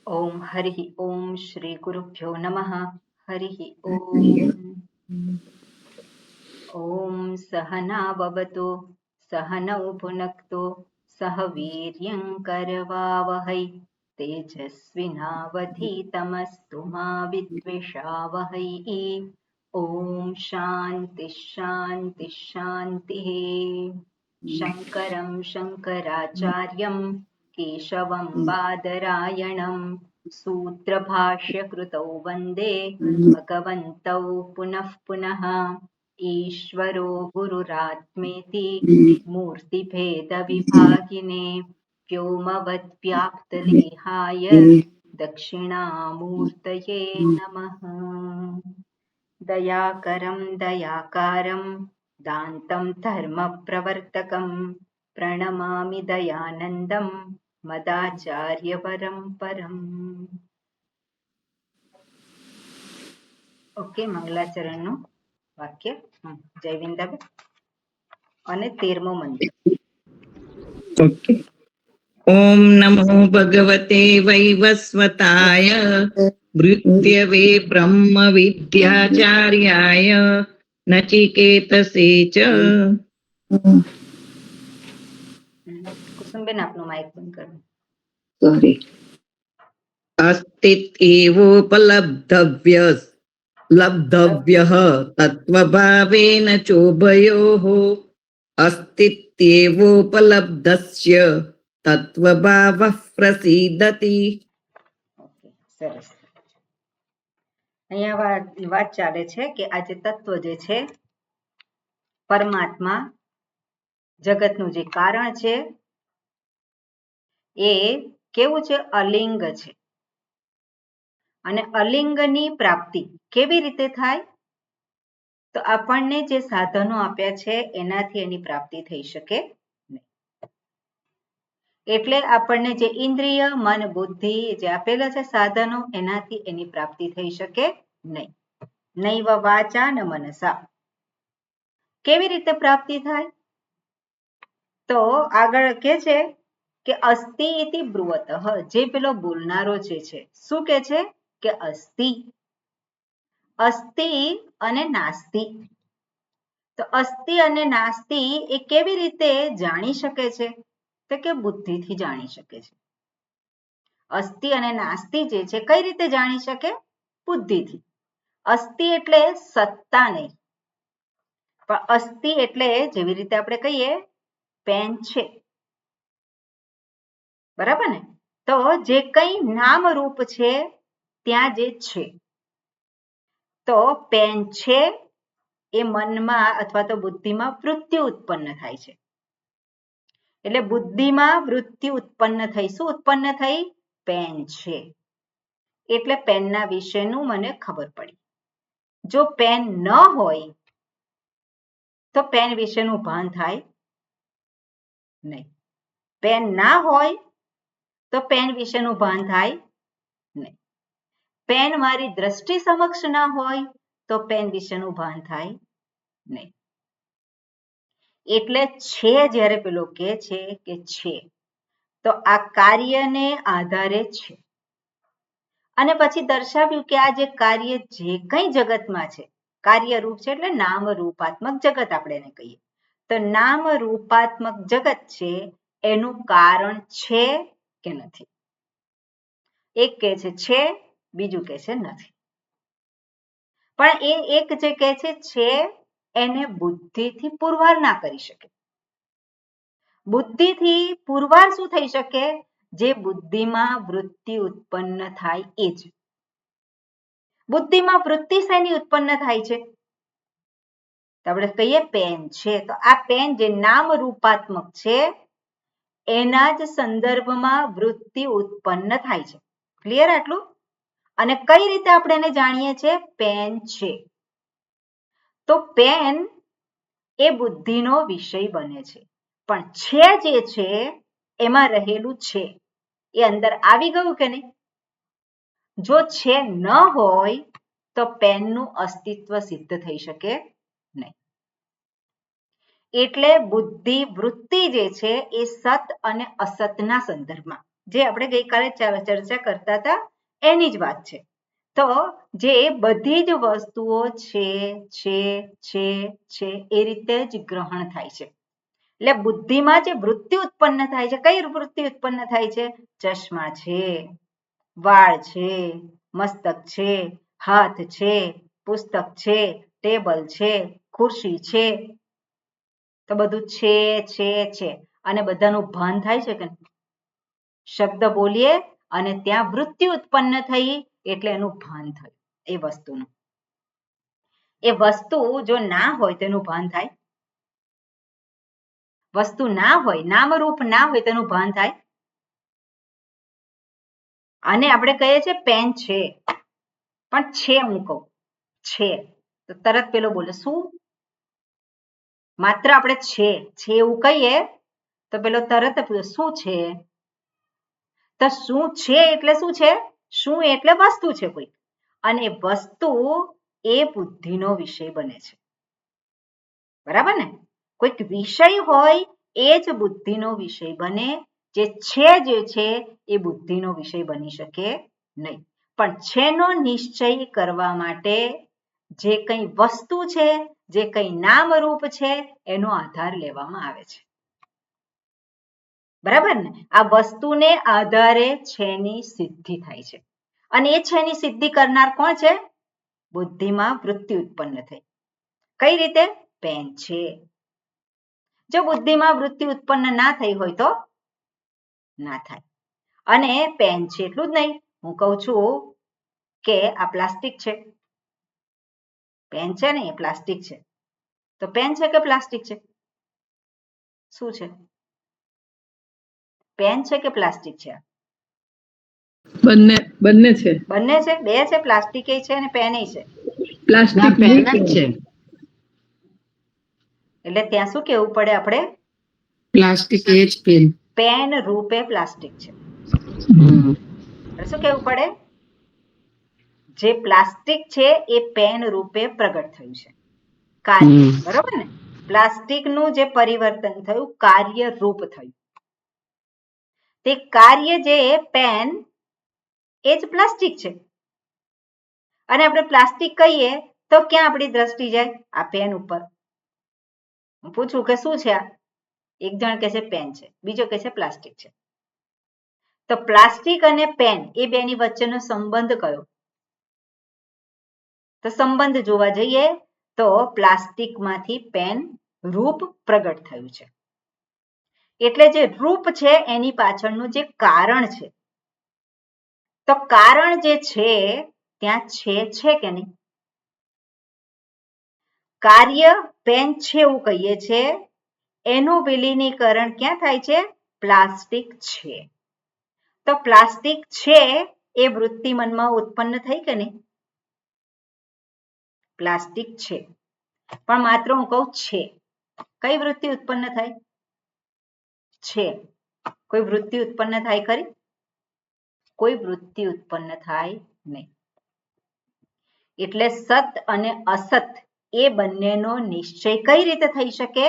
ओम हरि ओम श्री गुरुभ्यो नमः। हरि ओम। ओम सहना भवतु सहनौ भुनक्तु सह वीर्यं करवावहै तेजस्विनावधीतमस्तु मा विद्विषावहै। ओम शांति शांति शांतिः। शङ्करं शङ्कराचार्यं केशवं बादरायणं सूत्रभाष्यकृतौ वन्दे भगवन्तौ पुनः पुनः। ईश्वरो गुरुरात्मेति मूर्तिभेदविभागिने व्योमवद्व्याप्तदेहाय दक्षिणामूर्तये नमः। दयाकरं दयाकारं दान्तं धर्मप्रवर्तकं प्रणमामि दयानन्दं मदाचार्यपरम्परम्। ઓકે, મંગલાચરણનું વાક્ય જય વિંદાબેન અને 13મો મંત્ર. ઓકે. ઓમ નમો ભગવતે વૈવસ્વતાય મૃત્યવે બ્રહ્મ વિદ્યાચાર્યાય નચિકેતસે ચ. કુસુમબેન આપનું માઇક બંધ કરો. સોરી. અસ્તિત્વોપલબ્ધવ્ય લબ્ધવ્યઃ તત્વભાવેન ચોભયોઃ અસ્તિત્વોપલબ્ધસ્ય તત્વભાવઃ પ્રસીદતિ. ઓકે, સરસ. અહીંયા વાત ચાલે છે કે આ જે તત્વ જે છે પરમાત્મા જગતનું જે કારણ છે એ કેવું છે? અલિંગ છે. અને અલિંગની પ્રાપ્તિ કેવી રીતે થાય? તો આપણને જે સાધનો આપ્યા છે એનાથી એની પ્રાપ્તિ થઈ શકે નહીં. એટલે આપણને જે ઇન્દ્રિય મન બુદ્ધિ જે આપેલા છે સાધનો એનાથી એની પ્રાપ્તિ થઈ શકે નહીં. નૈવ વાચા ન મનસા. કેવી રીતે પ્રાપ્તિ થાય? તો આગળ કે છે કે અસ્તિ ઇતિ બ્રુવતઃ. જે પેલો બોલનારો જે છે શું કે છે કે અસ્તિ. અસ્તિ અને નાસ્તિ. તો અસ્તિ અને નાસ્તિ એ કેવી રીતે જાણી શકે છે? તો કે બુદ્ધિથી જાણી શકે છે. અસ્તિ અને નાસ્તિ જે છે કઈ રીતે જાણી શકે? બુદ્ધિથી. અસ્તિ એટલે સત્તા નહીં, પણ અસ્તિ એટલે જેવી રીતે આપણે કહીએ પેન છે, બરાબર ને? તો જે કઈ નામ રૂપ છે ત્યાં જે છે, તો પેન છે એ મનમાં અથવા તો બુદ્ધિમાં વૃત્તિ ઉત્પન્ન થાય છે. એટલે બુદ્ધિમાં વૃત્તિ ઉત્પન્ન થઈ. શું ઉત્પન્ન થઈ? પેન છે એટલે પેનના વિશેનું મને ખબર પડી. જો પેન ન હોય તો પેન વિશેનું ભાન થાય નહીં. પેન ના હોય તો પેન વિશેનું ભાન થાય નહીં. પેન મારી દ્રષ્ટિ સમક્ષ ના હોય તો પેન વિશેનું ભાન થાય નહીં. એટલે છે જ્યારે પેલો કે છે કે છે તો આ કાર્યને આધારે છે. અને પછી દર્શાવ્યું કે આ જે કાર્ય જે કંઈ જગતમાં છે, કાર્યરૂપ છે એટલે નામ રૂપાત્મક જગત આપણે એને કહીએ. તો નામ રૂપાત્મક જગત છે એનું કારણ છે કે નથી? એક કહે છે, બીજું કહે છે નથી. પણ એ એક જે કહે છે એને બુદ્ધિથી પુરવાર ના કરી શકે. બુદ્ધિથી પુરવાર શું થઈ શકે? જે બુદ્ધિમાં વૃત્તિ ઉત્પન્ન થાય એ જ. બુદ્ધિમાં વૃત્તિ શેની ઉત્પન્ન થાય છે? તો આપણે કહીએ પેન છે. તો આ પેન જે નામ રૂપાત્મક છે એના જ સંદર્ભમાં વૃત્તિ ઉત્પન્ન થાય છે. ક્લિયર આટલું? અને કઈ રીતે આપણે એને જાણીએ છીએ? પેન છે. તો પેન એ બુદ્ધિનો વિષય બને છે. પણ છે જે છે એમાં રહેલું છે એ અંદર આવી ગયું કે નહીં? જો છે ન હોય તો પેનનું અસ્તિત્વ સિદ્ધ થઈ શકે નહીં. એટલે બુદ્ધિ વૃત્તિ જે છે એ સત અને અસતના સંદર્ભમાં, જે આપણે ગઈકાલે ચર્ચા કરતા હતા એની જ વાત છે. તો જે બધી જ વસ્તુઓ છે એ રીતે જ ગ્રહણ થાય છે. એટલે બુદ્ધિમાં જે વૃત્તિ ઉત્પન્ન થાય છે, કઈ વૃત્તિ ઉત્પન્ન થાય છે? ચશ્મા છે, વાળ છે, મસ્તક છે, હાથ છે, પુસ્તક છે, ટેબલ છે, ખુરશી છે. તો બધું છે અને બધાનું ભાન થાય છે કે શબ્દ બોલીએ અને ત્યાં વૃત્તિ ઉત્પન્ન થઈ એટલે એનું ભાન થયું એ વસ્તુનું. એ વસ્તુ જો ના હોય તેનું ભાન થાય? વસ્તુ ના હોય, નામરૂપ ના હોય તેનું ભાન થાય? આને આપણે કહીએ છીએ પેન છે, પણ છે હું કહું છે તો તરત પેલો બોલે શું? માત્ર આપણે છે એવું કહીએ તો પેલો તરત શું છે? તો શું છે એટલે શું છે? શું એટલે વસ્તુ છે કોઈ, અને વસ્તુ એ બુદ્ધિનો વિષય બને છે. બરાબર ને? કોઈક વિષય હોય એ જ બુદ્ધિનો વિષય બને. જે છે એ બુદ્ધિનો વિષય બની શકે નહીં. પણ છેનો નિશ્ચય કરવા માટે જે કંઈ વસ્તુ છે, જે કંઈ નામરૂપ છે એનો આધાર લેવામાં આવે છે. બરાબર ને? આ વસ્તુને આધારે છેની સિદ્ધિ થાય છે. અને એ છેની સિદ્ધિ કરનાર કોણ છે? બુદ્ધિમાં વૃત્તિ ઉત્પન્ન થઈ. કઈ રીતે? પેન છે. જો બુદ્ધિમાં વૃત્તિ ઉત્પન્ન ના થઈ હોય તો ના થાય. અને પેન છે એટલું જ નહીં, હું કહું છું કે આ પ્લાસ્ટિક છે. પેન છે ને એ પ્લાસ્ટિક છે. તો પેન છે કે પ્લાસ્ટિક છે? શું છે? પેન છે કે પ્લાસ્ટિક છે? બંને છે. બંને છે, બે છે, પ્લાસ્ટિક છે અને પેન છે. પ્લાસ્ટિક પેન જ છે. એટલે ત્યાં શું કહેવું પડે આપણે? પ્લાસ્ટિક એ જ પેન. પેન રૂપે પ્લાસ્ટિક છે. શું કહેવું પડે? જે પ્લાસ્ટિક છે એ પેન રૂપે પ્રગટ થયું છે. કાર્ય, બરોબર ને? પ્લાસ્ટિકનું જે પરિવર્તન થયું કાર્ય રૂપ થયું. તે કાર્ય જે પેન એ જ પ્લાસ્ટિક છે. અને આપણે પ્લાસ્ટિક કહીએ તો ક્યાં આપણી દ્રષ્ટિ જાય? આ પેન ઉપર. હું પૂછું કે શું છે આ? એક જણ કહે છે પેન છે, બીજો કહે છે પ્લાસ્ટિક છે. તો પ્લાસ્ટિક અને પેન એ બેની વચ્ચેનો સંબંધ કયો? તો સંબંધ જોવા જઈએ તો પ્લાસ્ટિકમાંથી પેન રૂપ પ્રગટ થયું છે. એટલે જે રૂપ છે એની પાછળનું જે કારણ છે, તો કારણ જે છે ત્યાં છે કે નહીં? કાર્ય પેન છે એવું કહીએ છે, એનું વિલીનીકરણ ક્યાં થાય છે? પ્લાસ્ટિક છે. તો પ્લાસ્ટિક છે એ વૃત્તિ મનમાં ઉત્પન્ન થઈ કે નહીં? પ્લાસ્ટિક છે, પણ માત્ર હું કહું છે. કઈ વૃત્તિ ઉત્પન્ન થાય? છે. કોઈ વૃત્તિ ઉત્પન્ન થાય ખરી? કોઈ વૃત્તિ ઉત્પન્ન થાય નહીં. એટલે સત અને અસત એ બંનેનો નિશ્ચય કઈ રીતે થઈ શકે?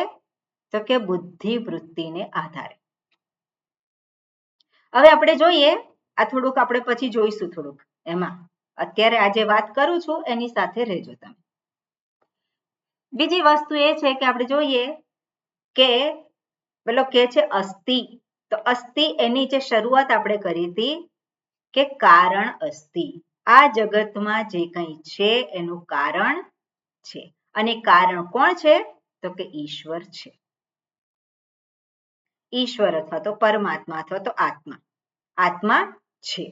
તો કે બુદ્ધિ વૃત્તિને આધારે. હવે આપણે જોઈએ, આ થોડુંક આપણે પછી જોઈશું થોડુંક એમાં. અત્યારે આજે વાત કરું છું એની સાથે રહેજો તમે. બીજી વસ્તુ એ છે કે આપણે જોઈએ કે પેલો કે છે અસ્થિ. તો અસ્થિ એની જે શરૂઆત આપણે કરી હતી કે કારણ અસ્થિ. આ જગતમાં જે કંઈ છે એનું કારણ છે. અને કારણ કોણ છે? તો કે ઈશ્વર છે. ઈશ્વર અથવા તો પરમાત્મા અથવા તો આત્મા. આત્મા છે,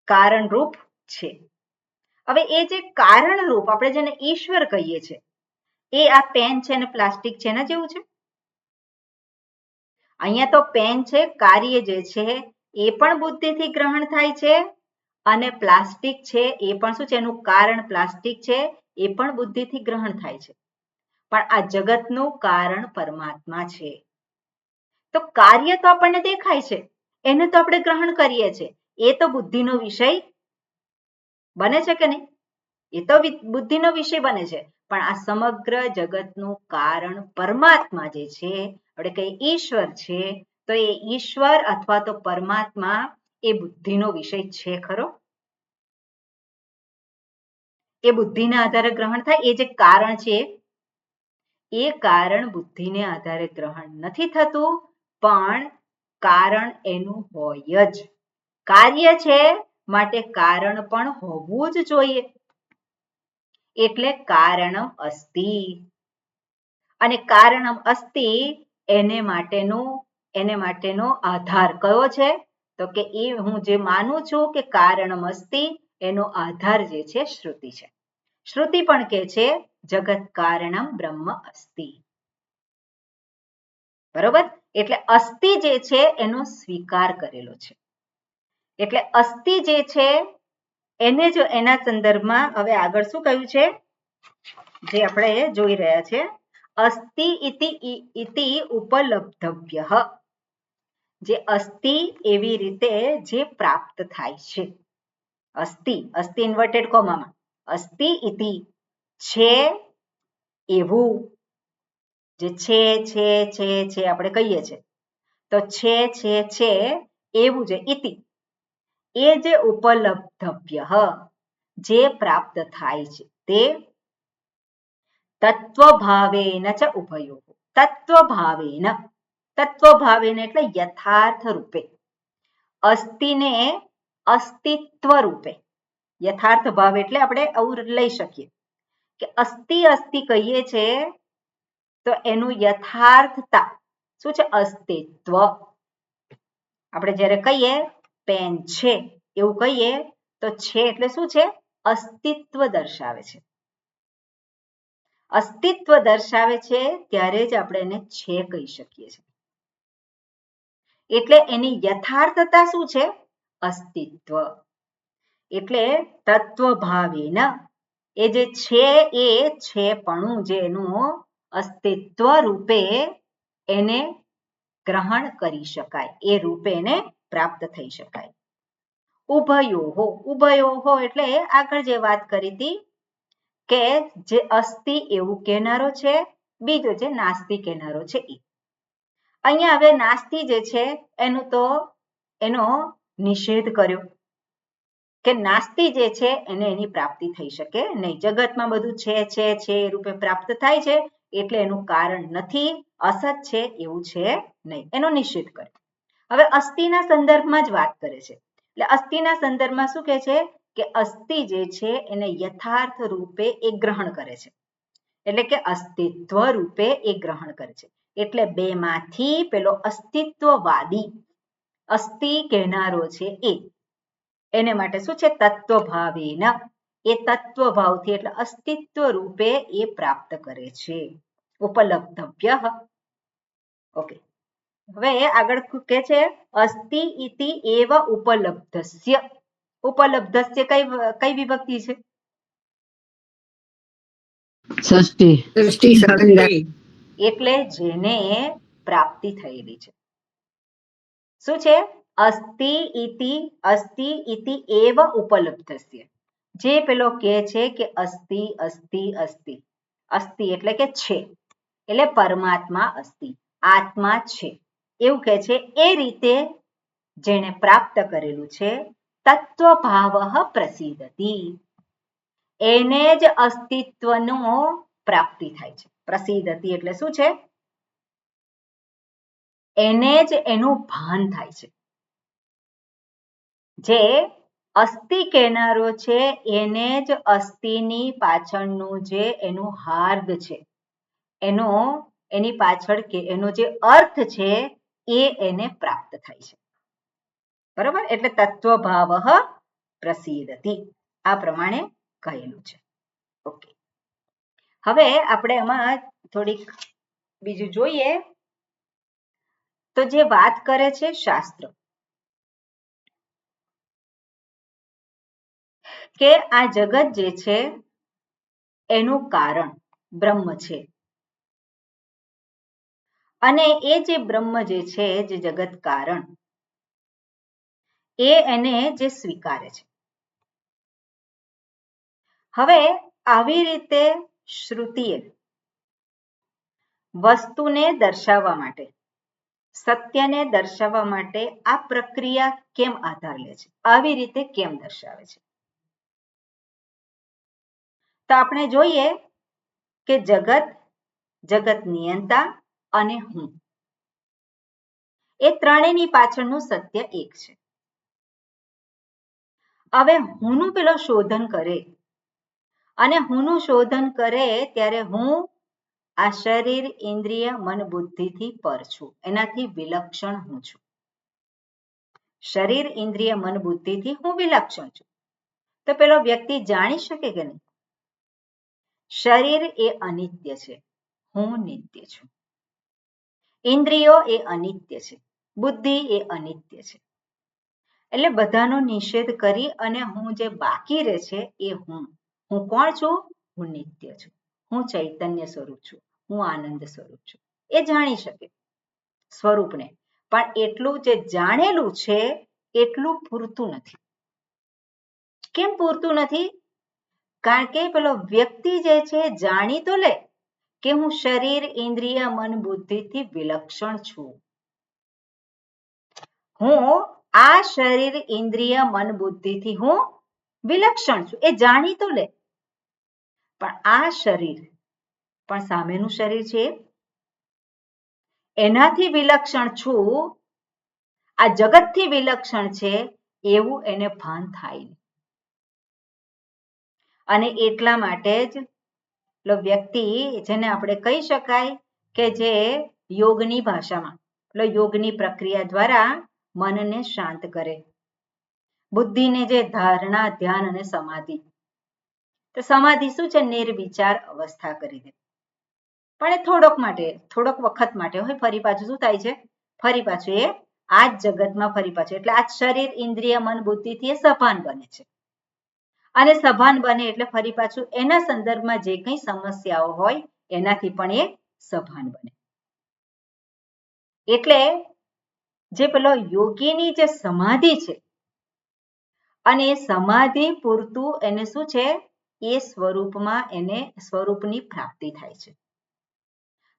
કારણરૂપ છે. હવે એ જે કારણરૂપ આપણે જેને ઈશ્વર કહીએ છીએ, એ આ પેન છે અને પ્લાસ્ટિક છે એના જેવું છે? અહીંયા તો પેન છે, કાર્ય જે છે એ પણ બુદ્ધિથી ગ્રહણ થાય છે, અને પ્લાસ્ટિક છે એ પણ શું છે? એનું કારણ પ્લાસ્ટિક છે, એ પણ બુદ્ધિથી ગ્રહણ થાય છે. પણ આ જગતનું કારણ પરમાત્મા છે. તો કાર્ય તો આપણને દેખાય છે, એને તો આપણે ગ્રહણ કરીએ છીએ, એ તો બુદ્ધિનો વિષય બને છે કે નહીં? એ તો બુદ્ધિનો વિષય બને છે. પણ આ સમગ્ર જગતનું કારણ પરમાત્મા જે છે, આપણે કહીએ ઈશ્વર છે, તો એ ઈશ્વર અથવા તો પરમાત્મા એ બુદ્ધિનો વિષય છે ખરો? એ બુદ્ધિના આધારે ગ્રહણ થાય? એ જે કારણ છે એ કારણ બુદ્ધિને આધારે ગ્રહણ નથી થતું, પણ કારણ એનું હોય જ. કાર્ય છે માટે કારણ પણ હોવું જ જોઈએ, એટલે કારણમ અસ્તિ. અને કારણમ અસ્તિ એને માટેનો આધાર કયો છે? તો કે એ હું જે માનું છું કે કારણમ અસ્તિ એનો આધાર જે છે શ્રુતિ છે. શ્રુતિ પણ કે છે જગત કારણમ બ્રહ્મ અસ્તિ. બરોબર? એટલે અસ્તિ જે છે એનો સ્વીકાર કરેલો છે. એટલે અસ્તિ જે છે એને જો એના સંદર્ભમાં હવે આગળ શું કહ્યું છે જે આપણે જોઈ રહ્યા છે, અસ્તિ ઇતિ ઉપલબ્ધવ્ય. જે અસ્તિ એવી રીતે જે પ્રાપ્ત થાય છે. અસ્તિ ઇન્વર્ટેડ કોમામાં, અસ્તિ ઇતિ છે એવું, જે છે આપણે કહીએ છીએ, તો છે એવું છે ઇતિ, એ જે ઉપલબ્ધવ્ય જે પ્રાપ્ત થાય છે તે તત્વભાવેન ચ ઉભયો. તત્વભાવેન એટલે યથાર્થ રૂપે, અસ્તિને અસ્તિત્વ રૂપે. યથાર્થ ભાવ એટલે આપણે આવું લઈ શકીએ કે અસ્તિ કહીએ છે તો એનું યથાર્થતા શું છે? અસ્તિત્વ. આપણે જ્યારે કહીએ પેન છે એવું કહીએ તો છે એટલે શું છે? અસ્તિત્વ દર્શાવે છે. અસ્તિત્વ દર્શાવે છે ત્યારે જ આપણે એને છે કહી શકીએ છીએ. એટલે એની યથાર્થતા શું છે? અસ્તિત્વ. એટલે તત્વભાવેન એ જે છે એ છેપણું જે એનું અસ્તિત્વ રૂપે એને ગ્રહણ કરી શકાય, એ રૂપે એને પ્રાપ્ત થઈ શકાય. ઉભયોહો એટલે આગળ જે વાત કરી હતી કે જે અસ્તિ એવું કહેનારો છે, બીજો જે નાસ્તિ કહેનારો છે એ. અહીંયા હવે નાસ્તિ જે છે એનો નિષેધ કર્યો કે નાસ્તિ જે છે એને એની પ્રાપ્તિ થઈ શકે નહીં. જગતમાં બધું છે એ રૂપે પ્રાપ્ત થાય છે એટલે એનું કારણ નથી, અસત છે એવું છે નહીં, એનો નિષેધ કર્યો. હવે અસ્થિના સંદર્ભમાં જ વાત કરે છે. એટલે અસ્થિના સંદર્ભમાં શું કહે છે કે અસ્થિ જે છે એને યથાર્થ રૂપે એ ગ્રહણ કરે છે, એટલે કે અસ્તિત્વ રૂપે એ ગ્રહણ કરે છે. એટલે બેમાંથી પેલો અસ્તિત્વવાદી અસ્થિ કહેનારો છે એને માટે શું છે? તત્વભાવેન, એ તત્વભાવથી એટલે અસ્તિત્વ રૂપે એ પ્રાપ્ત કરે છે. ઉપલબ્ધવ્ય. ઓકે, હવે આગળ કે છે અસ્તિ ઇતિ એવ ઉપલબ્ધસ્ય. ઉપલબ્ધસ્ય કઈ વિભક્તિ છે? ષષ્ઠી. એટલે જેને પ્રાપ્તિ થયેલી છે. શું છે? અસ્તિ ઇતિ એવ ઉપલબ્ધસ્ય. જે પેલો કહે છે કે અસ્તિ એટલે કે છે, એટલે પરમાત્મા અસ્તિ, આત્મા છે એવું કહે છે, એ રીતે જેને પ્રાપ્ત કરેલું છે તત્વભાવ પ્રસિદ્ધતિ, એને જ અસ્તિત્વનો પ્રાપ્તિ થાય છે. પ્રસિદ્ધતિ એટલે શું છે? એને જ એનું ભાન થાય છે. જે અસ્થિ કહેનારો છે એને જ અસ્થિની પાછળનું જે એનું હાર્દ છે, એની પાછળ કે એનો જે અર્થ છે એ એને પ્રાપ્ત થાય છે. બરોબર? એટલે તત્વભાવ પ્રસિદ્ધતિ આ પ્રમાણે કહેલું છે. ઓકે, હવે આપણે આમાં થોડીક બીજું જોઈએ તો જે વાત કરે છે શાસ્ત્ર કે આ જગત જે છે એનું કારણ બ્રહ્મ છે, અને એ જે બ્રહ્મ જે છે જે જગત કારણ એને જે સ્વીકારે છે. હવે આવી રીતે શ્રુતિએ વસ્તુને દર્શાવવા માટે સત્યને દર્શાવવા માટે આ પ્રક્રિયા કેમ આધાર લે છે, આવી રીતે કેમ દર્શાવે છે? તો આપણે જોઈએ કે જગત, જગત નિયંતા અને હું, એ ત્રણેયની પાછળનું સત્ય એક છે. હવે હુંનું પેલો શોધન કરે અને હુંનું શોધન કરે ત્યારે હું આ શરીર, ઇન્દ્રિય, મન, બુદ્ધિથી પર છું, એનાથી વિલક્ષણ હું છું. શરીર, ઇન્દ્રિય, મન, બુદ્ધિથી હું વિલક્ષણ છું. તો પેલો વ્યક્તિ જાણી શકે કે નહીં? શરીર એ અનિત્ય છે, હું નિત્ય છું. ઇન્દ્રિયો એ અનિત્ય છે, બુદ્ધિ એ અનિત્ય છે. એટલે બધાનો નિષેધ કરી અને હું જે બાકી રહે છે એ હું કોણ છું? હું નિત્ય છું, હું ચૈતન્ય સ્વરૂપ છું, હું આનંદ સ્વરૂપ છું. એ જાણી શકે સ્વરૂપને, પણ એટલું જે જાણેલું છે એટલું પૂરતું નથી. કેમ પૂરતું નથી? કારણ કે પેલો વ્યક્તિ જે છે જાણી તો લે કે હું શરીર, ઇન્દ્રિય, મન, બુદ્ધિથી વિલક્ષણ છું. હું આ શરીર, ઇન્દ્રિય, મન, બુદ્ધિથી હું વિલક્ષણ છું, એ જાણી તો લે. પણ આ શરીર, પણ સામેનું શરીર છે એનાથી વિલક્ષણ છું, આ જગતથી વિલક્ષણ છે એવું એને ભાન થાય. અને એટલા માટે જ વ્યક્તિ, જેને આપણે કહી શકાય કે જે યોગની ભાષામાં, યોગની પ્રક્રિયા દ્વારા મનને શાંત કરે, બુદ્ધિને જે ધારણા, ધ્યાન અને સમાધિ, તો સમાધિ શું છે? નિર્વિચાર અવસ્થા કરી દે. પણ એ થોડોક વખત માટે હોય, ફરી પાછું શું થાય છે? ફરી પાછું એ આ જ જગતમાં ફરી પાછું, એટલે આ શરીર, ઇન્દ્રિય, મન, બુદ્ધિથી એ સભાન બને છે. અને સભાન બને એટલે ફરી પાછું એના સંદર્ભમાં જે કંઈ સમસ્યાઓ હોય એનાથી પણ એ સભાન બને. એટલે જે પેલો યોગીની જે સમાધિ છે, અને એ સમાધિ પૂરતું એને શું છે? એ સ્વરૂપમાં એને સ્વરૂપની પ્રાપ્તિ થાય છે.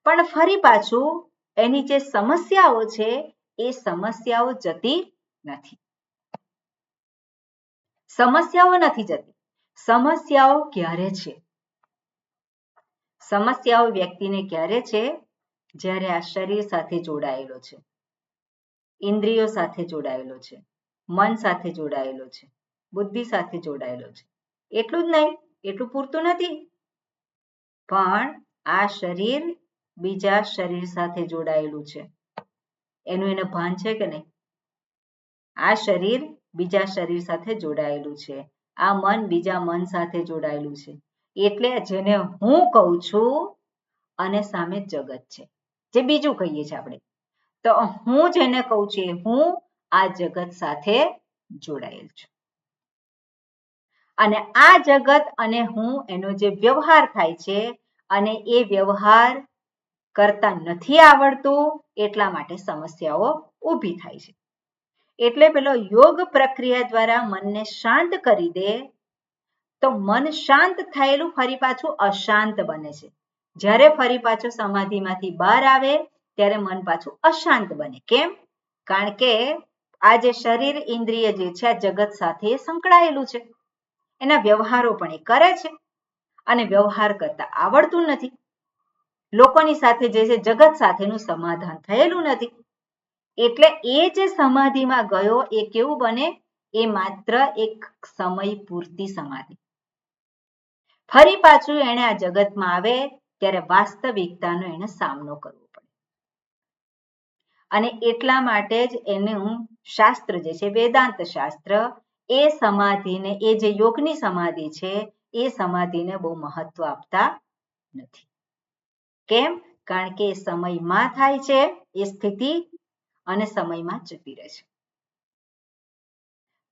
પણ ફરી પાછું એની જે સમસ્યાઓ છે એ સમસ્યાઓ જતી નથી. સમસ્યાઓ નથી જતી. સમસ્યાઓ ક્યારે છે? સમસ્યાઓ વ્યક્તિને ક્યારે છે? જ્યારે આ શરીર સાથે જોડાયેલો છે, ઇન્દ્રિયો સાથે જોડાયેલો છે, મન સાથે જોડાયેલો છે, બુદ્ધિ સાથે જોડાયેલો છે. એટલું જ નહીં, એટલું પૂરતું નથી, પણ આ શરીર બીજા શરીર સાથે જોડાયેલું છે, એનું એને ભાન છે કે નહીં? આ શરીર બીજા શરીર સાથે જોડાયેલું છે, આ મન બીજા મન સાથે જોડાયેલું છે. એટલે જેને હું કહું છું અને સામે જગત છે, જે બીજું કહીએ છીએ આપણે, તો હું જેને કહું છું હું આ જગત સાથે જોડાયેલ છું. અને આ જગત અને હું એનો જે વ્યવહાર થાય છે, અને એ વ્યવહાર કરતા નથી આવડતું, એટલા માટે સમસ્યાઓ ઊભી થાય છે. એટલે પેલો યોગ પ્રક્રિયા દ્વારા મનને શાંત કરી દે તો મન શાંત થયેલું ફરી પાછું અશાંત બને છે. જ્યારે ફરી પાછું સમાધિમાંથી બહાર આવે ત્યારે મન પાછું અશાંત બને. કેમ? કારણ કે આ જે શરીર, ઇન્દ્રિય જે છે આ જગત સાથે સંકળાયેલું છે, એના વ્યવહારો પણ એ કરે છે અને વ્યવહાર કરતા આવડતું નથી. લોકોની સાથે જે છે જગત સાથેનું સમાધાન થયેલું નથી. એટલે એ જે સમાધિમાં ગયો એ કેવું બને? એ માત્ર એક સમય પૂરતી સમાધિ. ફરી પાછું એને આ જગતમાં આવે ત્યારે વાસ્તવિકતાનો એને સામનો કરવો પડે. અને એટલા માટે જ એનું શાસ્ત્ર જે છે વેદાંત શાસ્ત્ર, એ સમાધિને, એ જે યોગની સમાધિ છે એ સમાધિને બહુ મહત્વ આપતા નથી. કેમ? કારણ કે સમયમાં થાય છે એ સ્થિતિ અને સમયમાં જતી રહે છે.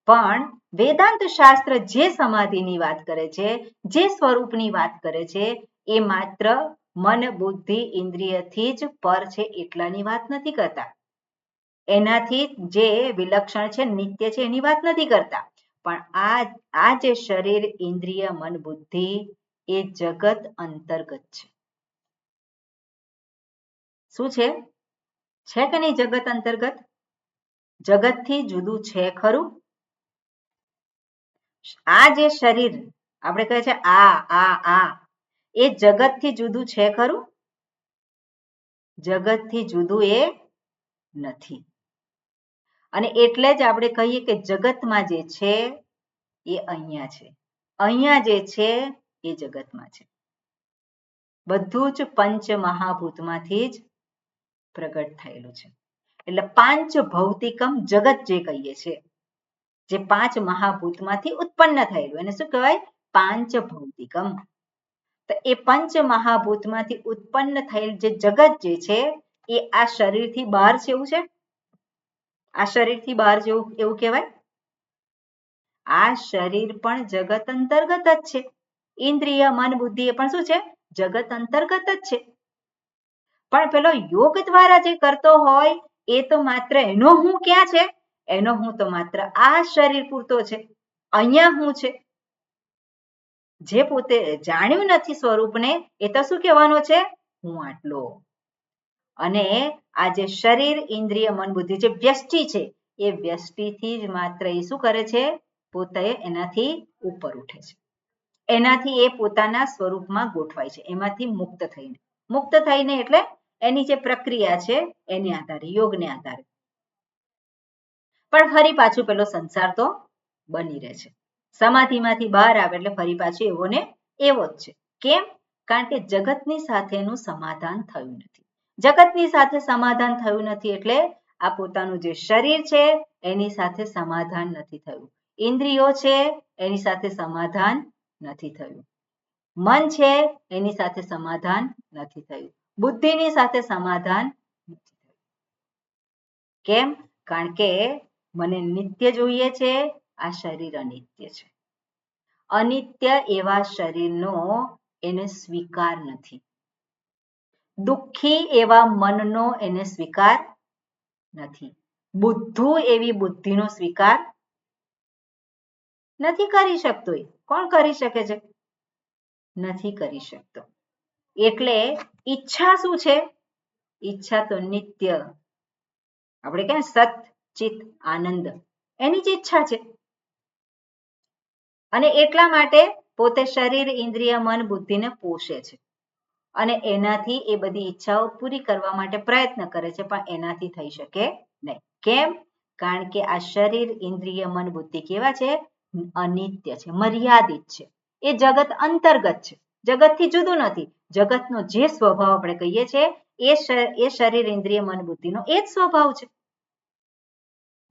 પણ વેદાંત શાસ્ત્ર જે સમાધિની વાત કરે છે, જે સ્વરૂપની વાત કરે છે, એ માત્ર મન, બુદ્ધિ, ઇન્દ્રિયથી જ પર છે એટલાની વાત નથી કરતા. એનાથી જે વિલક્ષણ છે, નિત્ય છે, એની વાત નથી કરતા. પણ આ જે શરીર, ઇન્દ્રિય, મન, બુદ્ધિ એ જગત અંતર્ગત છે. શું છે? છે કે નહીં જગત અંતર્ગત? જગતથી જુદું છે ખરું? આ જે શરીર આપણે કહે છે આ એ જગતથી જુદું છે ખરું? જગતથી જુદું એ નથી. અને એટલે જ આપણે કહીએ કે જગતમાં જે છે એ અહીંયા છે, અહીંયા જે છે એ જગતમાં છે. બધું જ પંચ મહાભૂતમાંથી જ પ્રગટ થયેલું છે. એટલે પાંચ ભૌતિકમ જગત જે કહીએ છીએ, જે પાંચ મહાભૂતમાંથી ઉત્પન્ન થયેલું એને શું કહેવાય? પાંચ ભૌતિકમ. તો એ પંચ મહાભૂતમાંથી ઉત્પન્ન થયેલ જે જગત જે છે એ આ શરીરથી બહાર છે એવું છે? આ શરીરથી બહાર જેવું એવું કહેવાય? આ શરીર પણ જગત અંતર્ગત જ છે. ઇન્દ્રિય મન બુદ્ધિ એ પણ શું છે? જગત અંતર્ગત જ છે. પણ પેલો યોગ દ્વારા જે કરતો હોય એ તો માત્ર એનો હું ક્યાં છે? એનો હું તો માત્ર આ શરીર પૂરતો છે. અહીંયા હું છે. જે પોતે જાણ્યું નથી સ્વરૂપને એ તો શું કહેવાનો છે? હું આટલો. અને આ જે શરીર ઇન્દ્રિય મન બુદ્ધિ જે વ્યષ્ટિ છે એ વ્યષ્ટિથી જ માત્ર એ શું કરે છે? પોતે એનાથી ઉપર ઉઠે છે. એનાથી એ પોતાના સ્વરૂપમાં ગોઠવાય છે. એમાંથી મુક્ત થઈને એટલે એની જે પ્રક્રિયા છે એને આધારે, યોગને આધારે. પણ ફરી પાછું પેલો સંસાર તો બની રહે છે. સમાધિમાંથી બહાર આવે એટલે ફરી પાછું એવો ને એવો જ છે. કેમ? કારણ કે જગતની સાથેનું સમાધાન થયું નથી. જગતની સાથે સમાધાન થયું નથી એટલે આ પોતાનું જે શરીર છે એની સાથે સમાધાન નથી થયું. ઇન્દ્રિયો છે એની સાથે સમાધાન નથી થયું. મન છે એની સાથે સમાધાન નથી થયું. બુદ્ધિની સાથે સમાધાન નથી થયું. કેમ? કારણ કે મને નિત્ય જોઈએ છે, આ શરીર અનિત્ય છે. અનિત્ય એવા શરીરનો એને સ્વીકાર નથી. દુઃખી એવા મનનો એને સ્વીકાર નથી. બુદ્ધુ એવી બુદ્ધિનો સ્વીકાર નથી કરી શકતો. કોણ કરી શકે છે? નથી કરી શકતો. એટલે ઈચ્છા શું છે? ઈચ્છા તો નિત્ય, આપણે કહે સત ચિત આનંદ, એની જ ઈચ્છા છે. અને એટલા માટે પોતે શરીર ઇન્દ્રિય મન બુદ્ધિને પોષે છે અને એનાથી એ બધી ઈચ્છાઓ પૂરી કરવા માટે પ્રયત્ન કરે છે, પણ એનાથી થઈ શકે નહીં. કેમ? કારણ કે આ શરીર ઇન્દ્રિય મન બુદ્ધિ કેવા છે? અનિત્ય છે, મર્યાદિત છે. એ જગત અંતર્ગત છે, જગતથી જુદું નથી. જગતનો જે સ્વભાવ આપણે કહીએ છીએ એ શરીર ઇન્દ્રિય મન બુદ્ધિનો એ જ સ્વભાવ છે.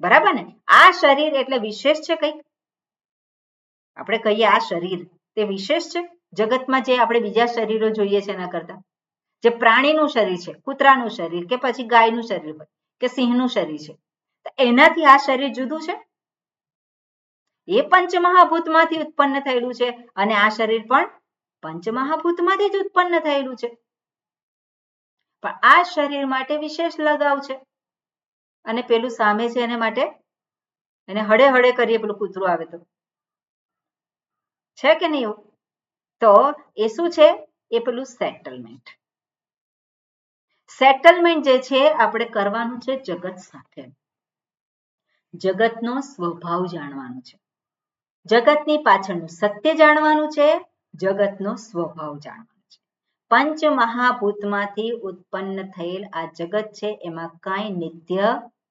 બરાબર ને? આ શરીર એટલે વિશેષ છે કંઈક? આપણે કહીએ આ શરીર તે વિશેષ છે જગતમાં જે આપણે બીજા શરીરો જોઈએ છે એના કરતા? જે પ્રાણીનું શરીર છે, કૂતરાનું શરીર કે પછી ગાયનું શરીર હોય કે સિંહનું શરીર છે, એનાથી આ શરીર જુદું છે? એ પંચમહાભૂતમાંથી ઉત્પન્ન થયેલું છે અને આ શરીર પણ પંચમહાભૂતમાંથી જ ઉત્પન્ન થયેલું છે. પણ આ શરીર માટે વિશેષ લગાવ છે અને પેલું સામે છે એને માટે એને હળે હળે કરીએ પેલું કૂતરું આવે તો છે કે નહીં? એવું તો એ શું છે? એ પેલું સેટલમેન્ટ. સેટલમેન્ટ જે છે આપણે કરવાનું છે જગત સાથે. જગતનો સ્વભાવ જાણવાનો છે, જગતની પાછળનું સત્ય જાણવાનું છે, જગતનો સ્વભાવ જાણવાનો છે. પંચ મહાભૂતમાંથી ઉત્પન્ન થયેલ આ જગત છે એમાં કાંઈ નિત્ય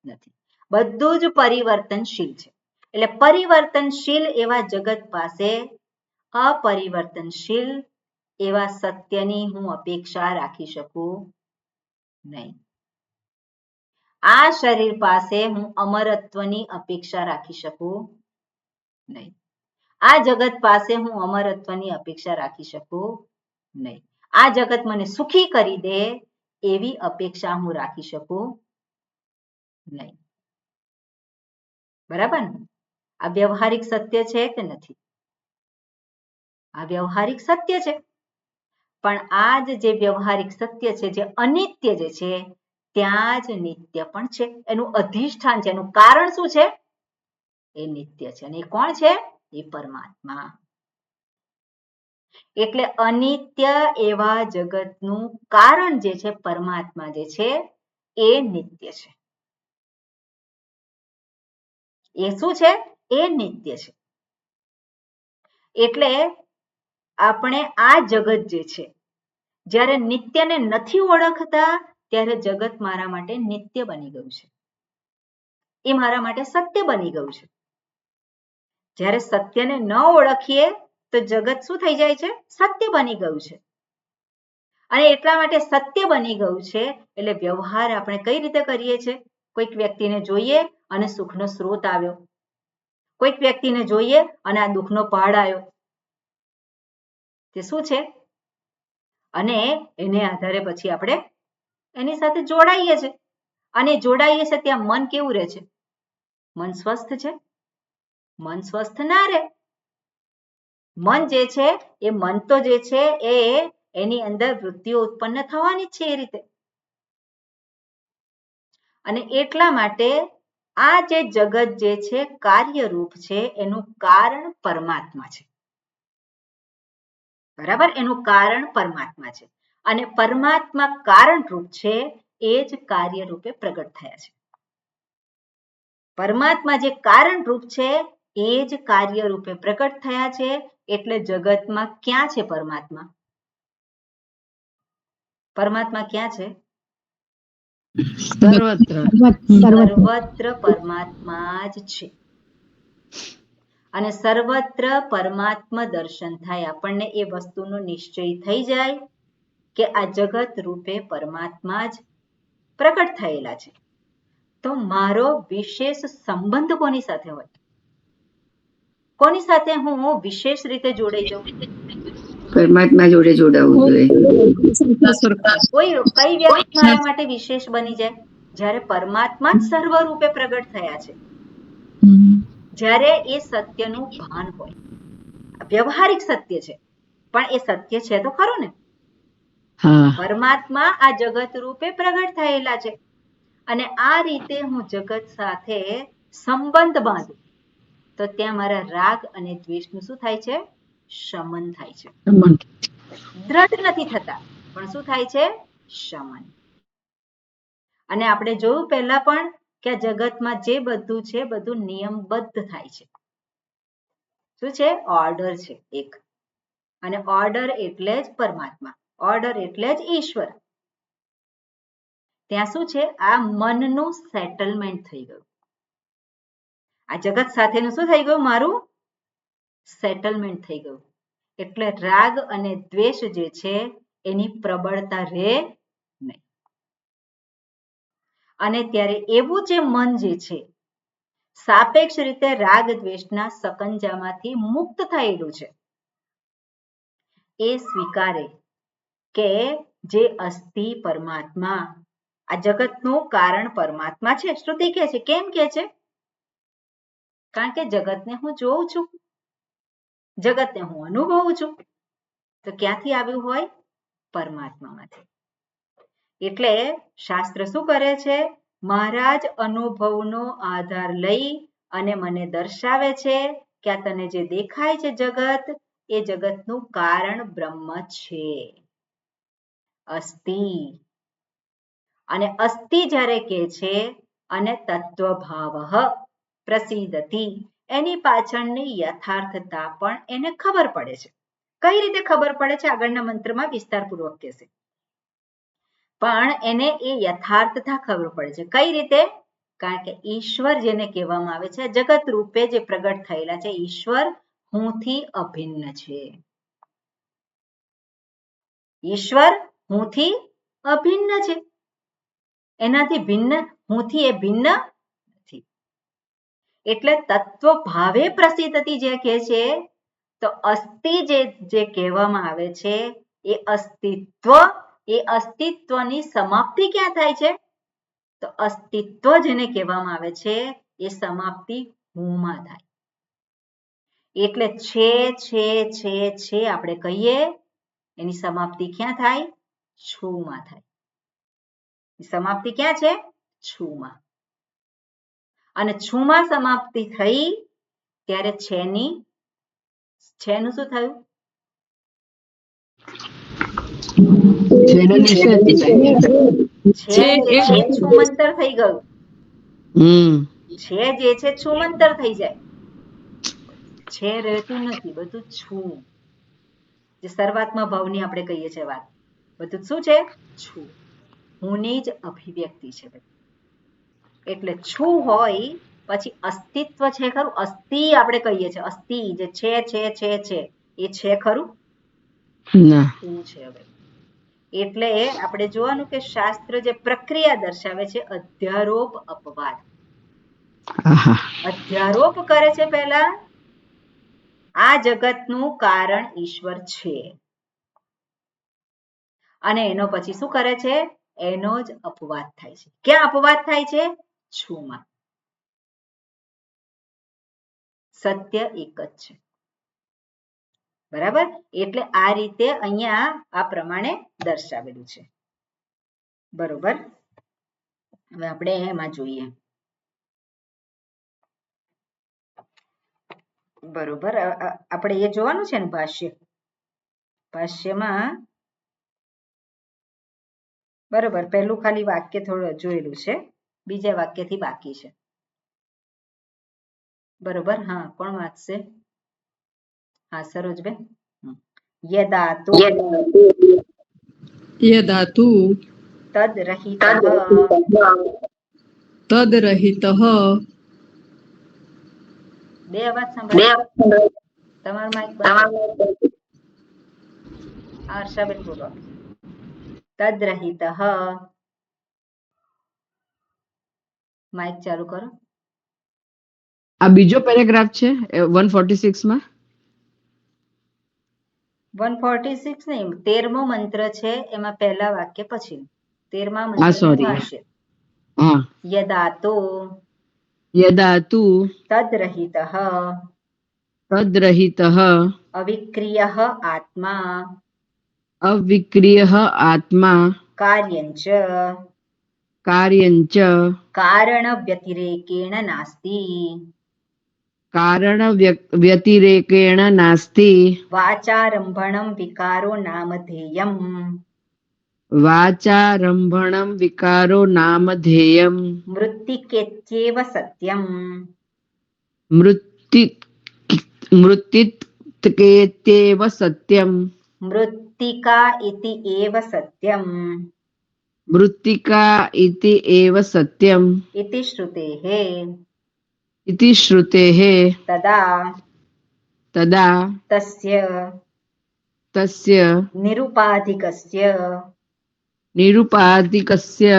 નથી. બધું જ પરિવર્તનશીલ છે. એટલે પરિવર્તનશીલ એવા જગત પાસે અપરિવર્તનશીલ એવા સત્યની હું અપેક્ષા રાખી શકું નહીં. આ શરીર પાસે હું અમરત્વની અપેક્ષા રાખી શકું નહીં. આ જગત પાસે હું અમરત્વની અપેક્ષા રાખી શકું નહીં. આ જગત મને સુખી કરી દે એવી અપેક્ષા હું રાખી શકું નહીં. બરાબર ને? આ વ્યવહારિક સત્ય છે કે નથી? આ વ્યવહારિક સત્ય છે. પણ આ જે વ્યવહારિક સત્ય છે, જે અનિત્ય જે છે, ત્યાં જ નિત્ય પણ છે. એનું અધિષ્ઠાન છે, એનું કારણ શું છે? એ નિત્ય છે. અને એ કોણ છે? એ પરમાત્મા. એટલે અનિત્ય એવા જગતનું કારણ જે છે પરમાત્મા જે છે એ નિત્ય છે. એ શું છે? એ નિત્ય છે. એટલે આપણે આ જગત જે છે, જ્યારે નિત્યને નથી ઓળખતા ત્યારે જગત મારા માટે નિત્ય બની ગયું છે. એ મારા માટે સત્ય બની ગયું છે. જ્યારે સત્યને ન ઓળખીએ તો જગત શું થઈ જાય છે? સત્ય બની ગયું છે. અને એટલા માટે સત્ય બની ગયું છે એટલે વ્યવહાર આપણે કઈ રીતે કરીએ છીએ? કોઈક વ્યક્તિને જોઈએ અને સુખનો સ્ત્રોત આવ્યો, કોઈક વ્યક્તિને જોઈએ અને આ દુઃખનો પહાડ આવ્યો. તે શું છે? અને એને આધારે પછી આપણે એની સાથે જોડાઈએ છીએ. અને જોડાઈએ છીએ ત્યાં મન કેવું રહે છે? મન સ્વસ્થ છે? મન સ્વસ્થ ના રહે. મન જે છે એ મન તો જે છે એ એની અંદર વૃત્તિઓ ઉત્પન્ન થવાની છે એ રીતે. અને એટલા માટે આ જે જગત જે છે કાર્યરૂપ છે, એનું કારણ પરમાત્મા છે. બરાબર? એનું કારણ પરમાત્મા છે. અને પરમાત્મા કારણરૂપ છે, એ જ કાર્ય રૂપે પ્રગટ થયા છે. પરમાત્મા જે કારણરૂપ છે એ જ કાર્ય રૂપે પ્રગટ થયા છે. એટલે જગતમાં ક્યાં છે પરમાત્મા? પરમાત્મા ક્યાં છે? સર્વત્ર પરમાત્મા જ છે. અને સર્વત્ર પરમાત્મા દર્શન થાય, આપણને એ વસ્તુનો નિશ્ચય થઈ જાય કે આ જગત રૂપે પરમાત્મા જ પ્રગટ થયેલા છે. તો મારો વિશેષ સંબંધ કોની સાથે હોય? કોની સાથે હું વિશેષ રીતે જોડાઈ જાઉં? પરમાત્મા જોડે જોડાવું જોઈએ. કઈ વ્યક્તિ મારા માટે વિશેષ બની જાય? જ્યારે પરમાત્મા જ સર્વ રૂપે પ્રગટ થયા છે, જ્યારે એ સત્યનું ભાન હોય. વ્યવહારિક સત્ય છે, પણ એ સત્ય છે તો ખરું ને? પરમાત્મા આ જગત રૂપે પ્રગટ થયેલા છે. અને આ રીતે હું જગત સાથે સંબંધ બાંધું તો ત્યાં મારા રાગ અને દ્વેષનું શું થાય છે? શમન થાય છે. દ્રઢ નથી થતા, પણ શું થાય છે? શમન. અને આપણે જોયું પહેલા પણ કે આ જગતમાં જે બધું છે બધું નિયમબદ્ધ થાય છે. શું છે? ઓર્ડર છે એક. અને ઓર્ડર એટલે જ પરમાત્મા, ઓર્ડર એટલે જ ઈશ્વર. ત્યાં શું છે? આ મનનું સેટલમેન્ટ થઈ ગયું. આ જગત સાથેનું શું થઈ ગયું? મારું સેટલમેન્ટ થઈ ગયું. એટલે રાગ અને દ્વેષ જે છે એની પ્રબળતા રહે નહીં. અને ત્યારે એવું જે મન જે છે સાપેક્ષ રીતે રાગ દ્વેષના સકંજામાંથી મુક્ત થયેલું છે, એ સ્વીકારે કે જે અસ્તિ પરમાત્મા, આ જગતનું કારણ પરમાત્મા છે. શ્રુતિ કહે છે. કેમ કહે છે? કારણ કે જગતને હું જોઉં છું, જગતને હું અનુભવું છું. તો ક્યાંથી આવ્યું હોય? પરમાત્મામાંથી. એટલે શાસ્ત્ર શું કરે છે? મહારાજ અનુભવનો આધાર લઈ અને મને દર્શાવે છે કે આ તને જે દેખાય છે જગત, એ જગતનું કારણ બ્રહ્મ છે, અસ્તિ. અને અસ્તિ જ્યારે કહે છે અને તત્વભાવ પ્રસિદ્ધતિ, એની પાછળની યથાર્થતા પણ એને ખબર પડે છે. કઈ રીતે ખબર પડે છે? આગળના મંત્રમાં વિસ્તારપૂર્વક કહેશે. પણ એને એ યથાર્થતા ખબર પડે છે. કઈ રીતે? કારણ કે ઈશ્વર જેને કહેવામાં આવે છે, જગત રૂપે જે પ્રગટ થયેલા છે, ઈશ્વર હુંથી અભિન્ન છે. ઈશ્વર હુંથી અભિન્ન છે. એનાથી ભિન્ન, હુંથી એ ભિન્ન નથી. એટલે તત્વ ભાવે પ્રસિદ્ધતિ જે કહે છે, તો અસ્તિ જે કહેવામાં આવે છે એ અસ્તિત્વ, એ અસ્તિત્વની સમાપ્તિ ક્યાં થાય છે? તો અસ્તિત્વ જેને કહેવામાં આવે છે એ સમાપ્તિ હુંમાં થાય. એટલે છે છે છે છે આપણે કહીએ, એની સમાપ્તિ ક્યાં થાય? છુમાં થાય. સમાપ્તિ ક્યાં છે? છુમાં. અને છુમાં સમાપ્તિ થઈ ત્યારે છેનું શું થયું? છે જે છે છુમંતર થઈ ગયું. છે જે છે છુમંતર થઈ જાય. છે રહેતું નથી, બધું છું. જે શરૂઆતમાં ભાવની આપણે કહીએ છીએ વાત, બધું શું છે? છું. હુંની જ અભિવ્યક્તિ છે. એટલે છું હોય પછી અસ્તિત્વ છે ખરું? અસ્થિ આપણે કહીએ છીએ, અસ્થિ જે છે એ છે ખરું? શું છે હવે? એટલે આપણે જોવાનું કે શાસ્ત્ર જે પ્રક્રિયા દર્શાવે છે, અધ્યારોપ અપવાદ. અધ્યારોપ કરે છે પહેલા આ જગતનું કારણ ઈશ્વર છે, અને એનો પછી શું કરે છે? એનો જ અપવાદ થાય છે. ક્યાં અપવાદ થાય છે? છુમાં. સત્ય એક જ છે. બરાબર? એટલે આ રીતે અહીંયા આ પ્રમાણે દર્શાવેલું છે. બરોબર? હવે આપણે એમાં જોઈએ. બરોબર, આપણે એ જોવાનું છે ને ભાષ્ય. ભાષ્યમાં બરોબર પહેલું ખાલી વાક્ય થોડું જોયેલું છે, બીજા વાક્યથી બાકી છે. બરોબર, હા કોણ વાંચશે? હા સરોજબેન. યદાતુ તદ્રહિતઃ બે અવાજ સંભળાય. તમારું માઇક બંધ. હર્ષાબેન બોલો. તદ્રહિતઃ, માઇક ચાલુ કરો. આ બીજો પેરેગ્રાફ છે 146 માં. 146 નહીં, 13મો મંત્ર છે, એમાં પહેલા વાક્ય પછી 13મા મંત્રનું ભાષ્ય. યદાતુ તદ્રહિતઃ અવિક્રિયઃ આત્મા કાર્યંચ કારણ વ્યતિરેકેણ નાસ્તિ વાચારંભણં વિકારો નામધેયં મૃત્તિકેત્યેવ સત્યં મૃત્તિકા ઇતિ એવ સત્યં ઇતિ શ્રુતેઃ તદા તસ્ય નિરુપાધિકસ્ય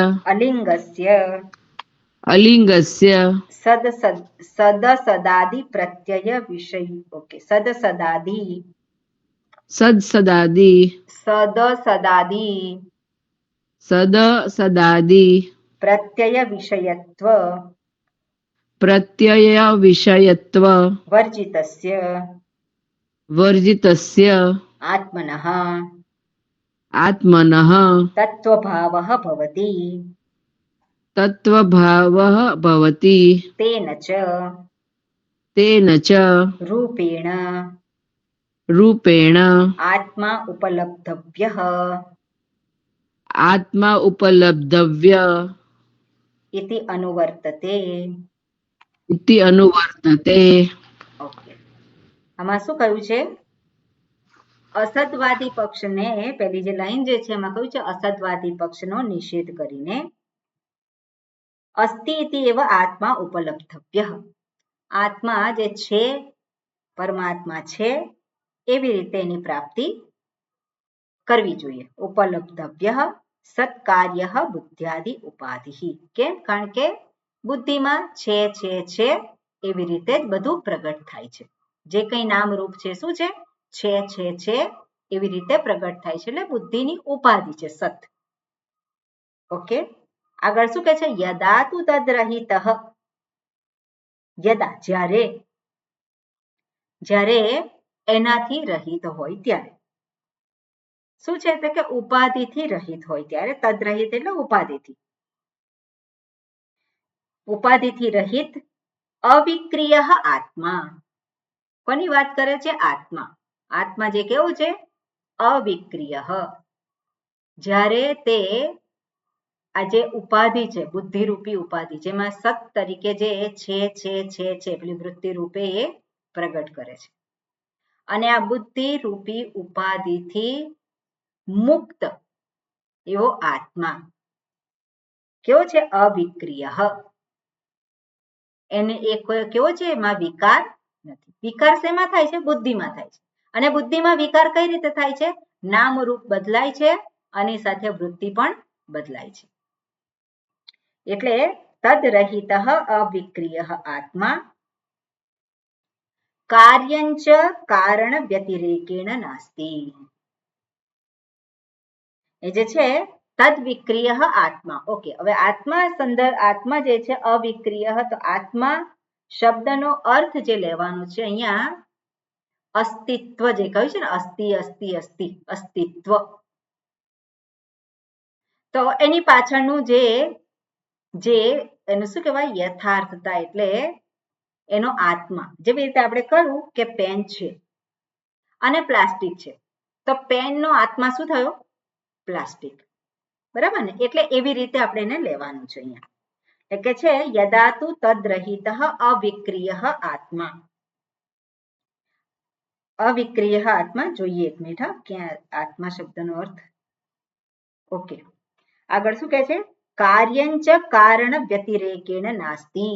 અલિંગસ્ય સદસદાદિ પ્રત્યય વિષયત્વ વર્જિતસ્ય આત્મનઃ તત્વભાવઃ ભવતિ તેન ચ રૂપેણ આત્મા ઉપલબ્ધવ્ય ઇતિ અનુવર્તતે. ઓકે, આમાં શું કહ્યું છે? અસતવાદી પક્ષને, પેલી જે લાઈન જે છે એમાં કહ્યું છે અસતવાદી પક્ષનો નિષેધ કરીને અસ્તિ ઇતિ એવ આત્મા ઉપલબ્ધવ્ય, આત્મા જે છે પરમાત્મા છે એવી રીતે એની પ્રાપ્તિ કરવી જોઈએ. ઉપલબ્ધવ્ય સત્કાર્ય બુદ્ધ્યાદિ ઉપાધિ. કેમ? કારણ કે બુદ્ધિમાં છે એવી રીતે જ બધું પ્રગટ થાય છે. જે કંઈ નામ રૂપ છે શું છે? છે એવી રીતે પ્રગટ થાય છે. એટલે બુદ્ધિની ઉપાધિ છે સત. ઓકે, આગળ શું કહે છે? યદા તુ તદ્રહિતઃ, યદા જ્યારે એનાથી રહિત હોય ત્યારે. શું છે? તો કે ઉપાધિથી રહિત હોય ત્યારે. તદ્રહિત એટલે ઉપાધિથી રહિત અવિક્રિય આત્મા. કોની વાત કરે છે? આત્મા જે કેવું છે? અવિક્રિય. જ્યારે તે આ જે ઉપાધિ છે, બુદ્ધિરૂપી ઉપાધિ, જેમાં સત તરીકે જે છે પેલી વૃત્તિ રૂપે એ પ્રગટ કરે છે. અને આ બુદ્ધિરૂપી ઉપાધિથી મુક્ત એવો આત્મા કેવો છે? અવિક્રિય. એને એક કેવો છે? એમાં વિકાર નથી. વિકાર શેમાં થાય છે? બુદ્ધિમાં થાય છે. અને બુદ્ધિમાં વિકાર કઈ રીતે થાય છે? નામ રૂપ બદલાય છે અને સાથે વૃત્તિ પણ બદલાય છે. એટલે તદ્રહિત અવિક્રિય આત્મા કાર્યંચ કારણ વ્યતિરેકેણ નાસ્તિ. એ જે છે તદ્વિક્રિય આત્મા. ઓકે, હવે આત્મા જે છે અવિક્રિય, તો આત્મા શબ્દનો અર્થ જે લેવાનો છે અહીંયા અસ્તિત્વ, જે કહ્યું છે ને અસ્તિત્વ, તો એની પાછળનું જે એનું શું કહેવાય? યથાર્થતા, એટલે એનો આત્મા. જેવી રીતે આપણે કહ્યું કે પેન છે અને પ્લાસ્ટિક છે, તો પેનનો આત્મા શું થયો? પ્લાસ્ટિક. બરાબર ને? એટલે એવી રીતે આપણે એને લેવાનું છે અહીંયા. એટલે છે યદાતુ તદ્રહિત અવિક્રિય આત્મા. અવિક્રિય આત્મા જોઈએ એક મિનિટ, ક્યાં આત્મા શબ્દનો અર્થ. ઓકે, આગળ શું કહે છે? કાર્યંચ કારણ વ્યતિરેકેણ નાસ્તિ.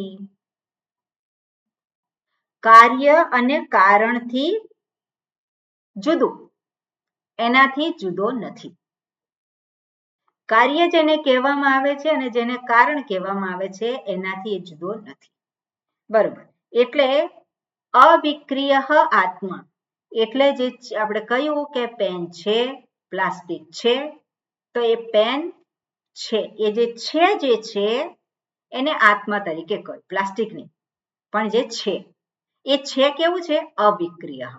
કાર્ય અને કારણથી જુદું, એનાથી જુદો નથી. કાર્ય જેને કહેવામાં આવે છે અને જેને કારણ કહેવામાં આવે છે એનાથી એ જુદો નથી. બરોબર. એટલે અવિક્રિય આત્મા એટલે જે આપણે કહ્યું કે પેન છે, પ્લાસ્ટિક છે, તો એ પેન છે, એ જે છે એને આત્મા તરીકે કહ્યું, પ્લાસ્ટિક નહીં, પણ જે છે એ છે કેવું છે? અવિક્રિય.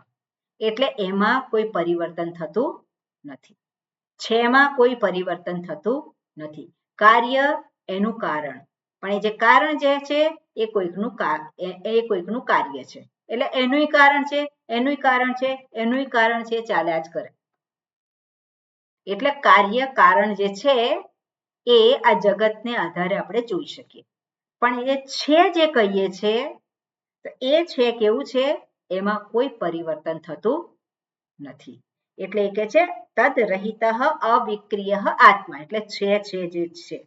એટલે એમાં કોઈ પરિવર્તન થતું નથી. છેમાં કોઈ પરિવર્તન થતું નથી. કાર્ય એનું કારણ, પણ એ જે કારણ જે છે એ કોઈકનું કાર્ય છે. એટલે એનું કારણ છે, એનું કારણ છે, એનું કારણ છે, ચાલ્યા જ કરે. એટલે કાર્ય કારણ જે છે એ આ જગતને આધારે આપણે જોઈ શકીએ. પણ એ છે જે કહીએ છે, તો એ છે કેવું છે? એમાં કોઈ પરિવર્તન થતું નથી. એટલે કે છે તદ્રહિત અવિક્રિય આત્મા, એટલે છે જે છે.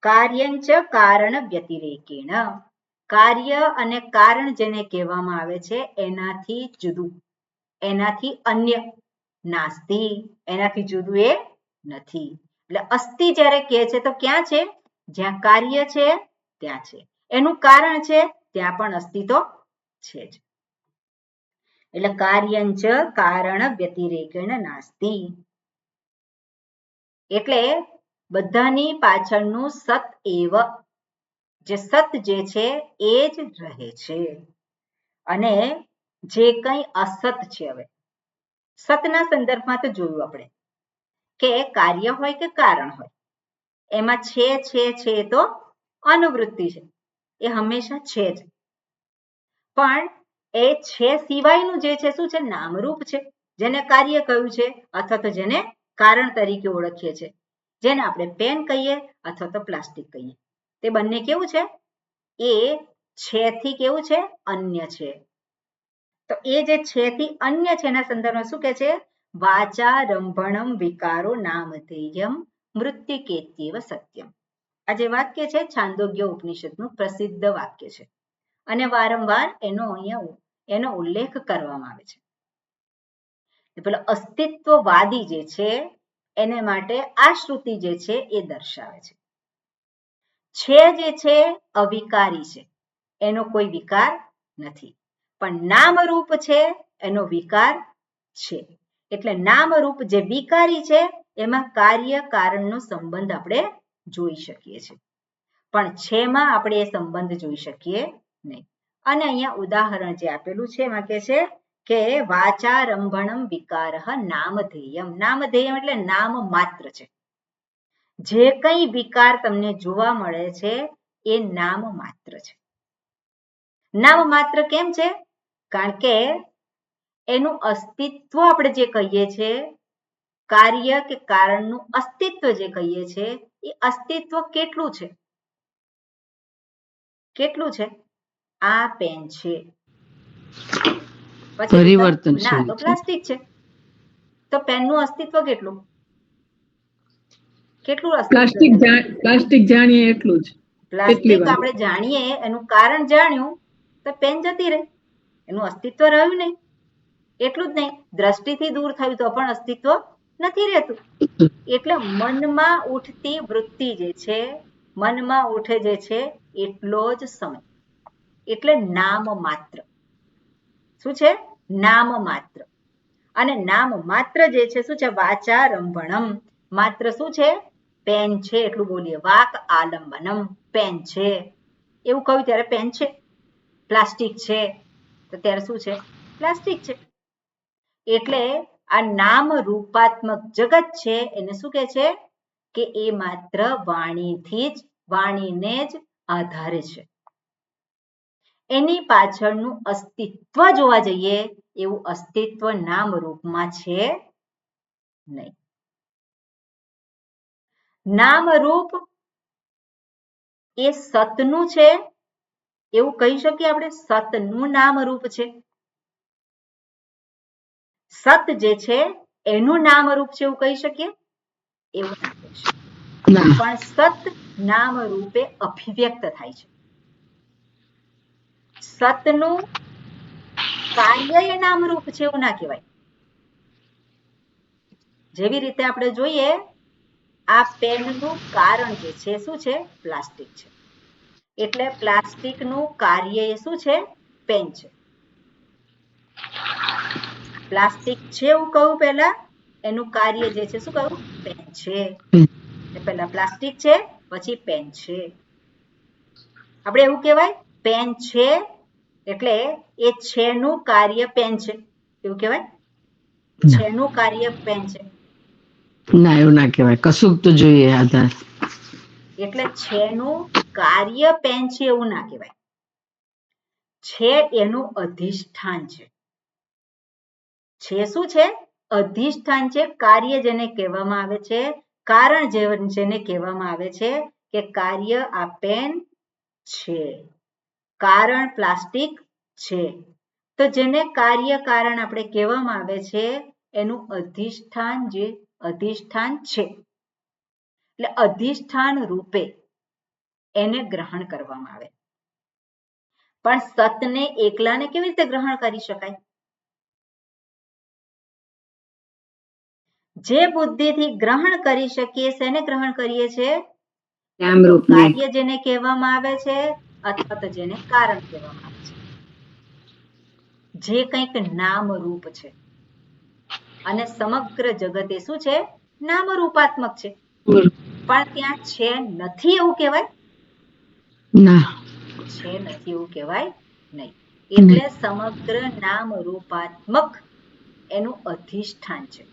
કાર્યંચ કારણ વ્યતિરેકેણ, કાર્ય અને કારણ જેને કહેવામાં આવે છે એનાથી જુદું, એનાથી અન્ય, નાસ્તિ, એનાથી જુદું એ નથી. એટલે અસ્તિ જ્યારે કહે છે તો ક્યાં છે? જ્યાં કાર્ય છે ત્યાં છે, એનું કારણ છે ત્યાં પણ અસ્તિત્વ છે જ. એટલે કાર્યંચ કારણ વ્યતિરેકેણ નાસ્તિ. એટલે બધાની પાછળનું સત એવ, જે સત જે છે એ જ રહે છે. અને જે કંઈ અસત છે, હવે સતના સંદર્ભમાં તો જોયું આપણે કે કાર્ય હોય કે કારણ હોય, એમાં છે તો અનુવૃત્તિ છે, એ હંમેશા છે જ. પણ એ છે સિવાયનું જે છે શું છે? નામરૂપ છે, જેને કાર્ય કહ્યું છે અથવા તો જેને કારણ તરીકે ઓળખીએ છીએ, જેને આપણે પેન કહીએ અથવા તો પ્લાસ્ટિક કહીએ. તે બંને કેવું છે? એ છે થી કેવું છે? અન્ય છે. તો એ જે છે થી અન્ય છે એના સંદર્ભમાં શું કહે છે? વાચા રંભણમ વિકારો નામધેયમ મૃત્યુકેત્યેવ સત્યમ. આ જે વાક્ય છે છાંદોગ્ય ઉપનિષદનું પ્રસિદ્ધ વાક્ય છે અને વારંવાર એનો ઉલ્લેખ કરવામાં આવે છે. પેલો અસ્તિત્વવાદી જે છે એને માટે આ શ્રુતિ જે છે એ દર્શાવે છે જે છે અવિકારી છે, એનો કોઈ વિકાર નથી, પણ નામરૂપ છે એનો વિકાર છે. એટલે નામરૂપ જે વિકારી છે એમાં કાર્ય કારણનો સંબંધ આપણે જોઈ શકીએ છીએ, પણ છેમાં આપણે એ સંબંધ જોઈ શકીએ નહીં. અને અહીંયા ઉદાહરણ જે આપેલું છે એમાં કે છે કે વાચારંભણમ વિકારઃ નામધેયમ. નામધેયમ એટલે નામ માત્ર છે. જે કંઈ વિકાર તમને જોવા મળે છે એ નામ માત્ર છે. નામ માત્ર કેમ છે? કારણ કે એનું અસ્તિત્વ આપણે જે કહીએ છીએ કાર્ય કે કારણનું અસ્તિત્વ જે કહીએ છે એ અસ્તિત્વ કેટલું છે? કેટલું છે? આ પેન છે, પછી પરિવર્તનશીલ ના તો છે. પ્લાસ્ટિક છે, તો પેનનું અસ્તિત્વ કેટલું? કેટલું અસ્તિત્વ છે? પ્લાસ્ટિક જાણીએ એટલું જ. પ્લાસ્ટિક આપણે જાણીએ એનું કારણ જાણ્યું તો પેન જતી રહી, એનું અસ્તિત્વ રહ્યું નહીં. એટલું જ નહીં, દ્રષ્ટિથી દૂર થયું તો પણ અસ્તિત્વ નથી રહેતું. એટલે મનમાં ઉઠતી વૃત્તિ જે છે, મનમાં ઉઠે જે છે એટલો જ સમય, એટલે નામ માત્ર. શું છે? નામ માત્ર. અને નામ માત્ર જે છે શું છે? વાચા રંભણમ. માત્ર શું છે? પેન છે એટલું બોલીએ. વાક આલંબનમ, પેન છે એવું કહ્યું ત્યારે પેન છે. પ્લાસ્ટિક છે તો ત્યારે શું છે? પ્લાસ્ટિક છે. એટલે આ નામ રૂપાત્મક જગત છે એને શું કહે છે? કે એ માત્ર વાણીથી જ, વાણીને જ આધારે છે. એની પાછળનું અસ્તિત્વ જોવા જઈએ એવું અસ્તિત્વ નામ રૂપમાં છે નહીં. નામ રૂપ એ સતનું છે એવું કહી શકીએ આપણે? સતનું નામ રૂપ છે. સત જે છે એનું નામ રૂપ છે એવું કહી શકીએ? એવું ના કહી શકીએ. પણ સત નામ રૂપે અભિવ્યક્ત થાય છે. સતનું કાર્ય એ નામ રૂપ છે એવું ના કહેવાય. જેવી રીતે આપણે જોઈએ આ પેનનું કારણ જે છે શું છે? પ્લાસ્ટિક છે. એટલે પ્લાસ્ટિકનું કાર્ય એ શું છે? પેન છે. પ્લાસ્ટિક છે એવું કહું પહેલા, એનું કાર્ય જે છે શું કહ્યું? પેન છે. પહેલા પ્લાસ્ટિક છે પછી પેન છે. આપણે એવું કહેવાય પેન છે એટલે એ છે નું કાર્ય પેન છે એવું કહેવાય? છે નું કાર્ય પેન છે? ના, એવું ના કહેવાય. કશુંક તો જોઈએ આધાર. એટલે છે નું કાર્ય પેન છે એવું ના કહેવાય. છે એનું અધિષ્ઠાન છે. છે શું છે? અધિષ્ઠાન છે. કાર્ય જેને કહેવામાં આવે છે, કારણ જેને કહેવામાં આવે છે કે કાર્ય આ પેન છે, કારણ પ્લાસ્ટિક છે. તો જેને કાર્ય કારણ આપણે કહેવામાં આવે છે એનું અધિષ્ઠાન જે અધિષ્ઠાન છે. એટલે અધિષ્ઠાન રૂપે એને ગ્રહણ કરવામાં આવે. પણ સતને એકલાને કેવી રીતે ગ્રહણ કરી શકાય? જે બુદ્ધિથી ગ્રહણ કરી શકીએ શેને ગ્રહણ કરીએ છીએ? કાર્ય જેને કહેવામાં આવે છે અથવા તો જેને કારણ કહેવામાં આવે છે. જે કંઈક નામ રૂપ છે અને સમગ્ર જગત એ શું છે? નામ રૂપાત્મક છે. પણ ત્યાં છે નથી એવું કહેવાય? ના, છે નથી એવું કહેવાય નહીં. એટલે સમગ્ર નામ રૂપાત્મક એનું અધિષ્ઠાન છે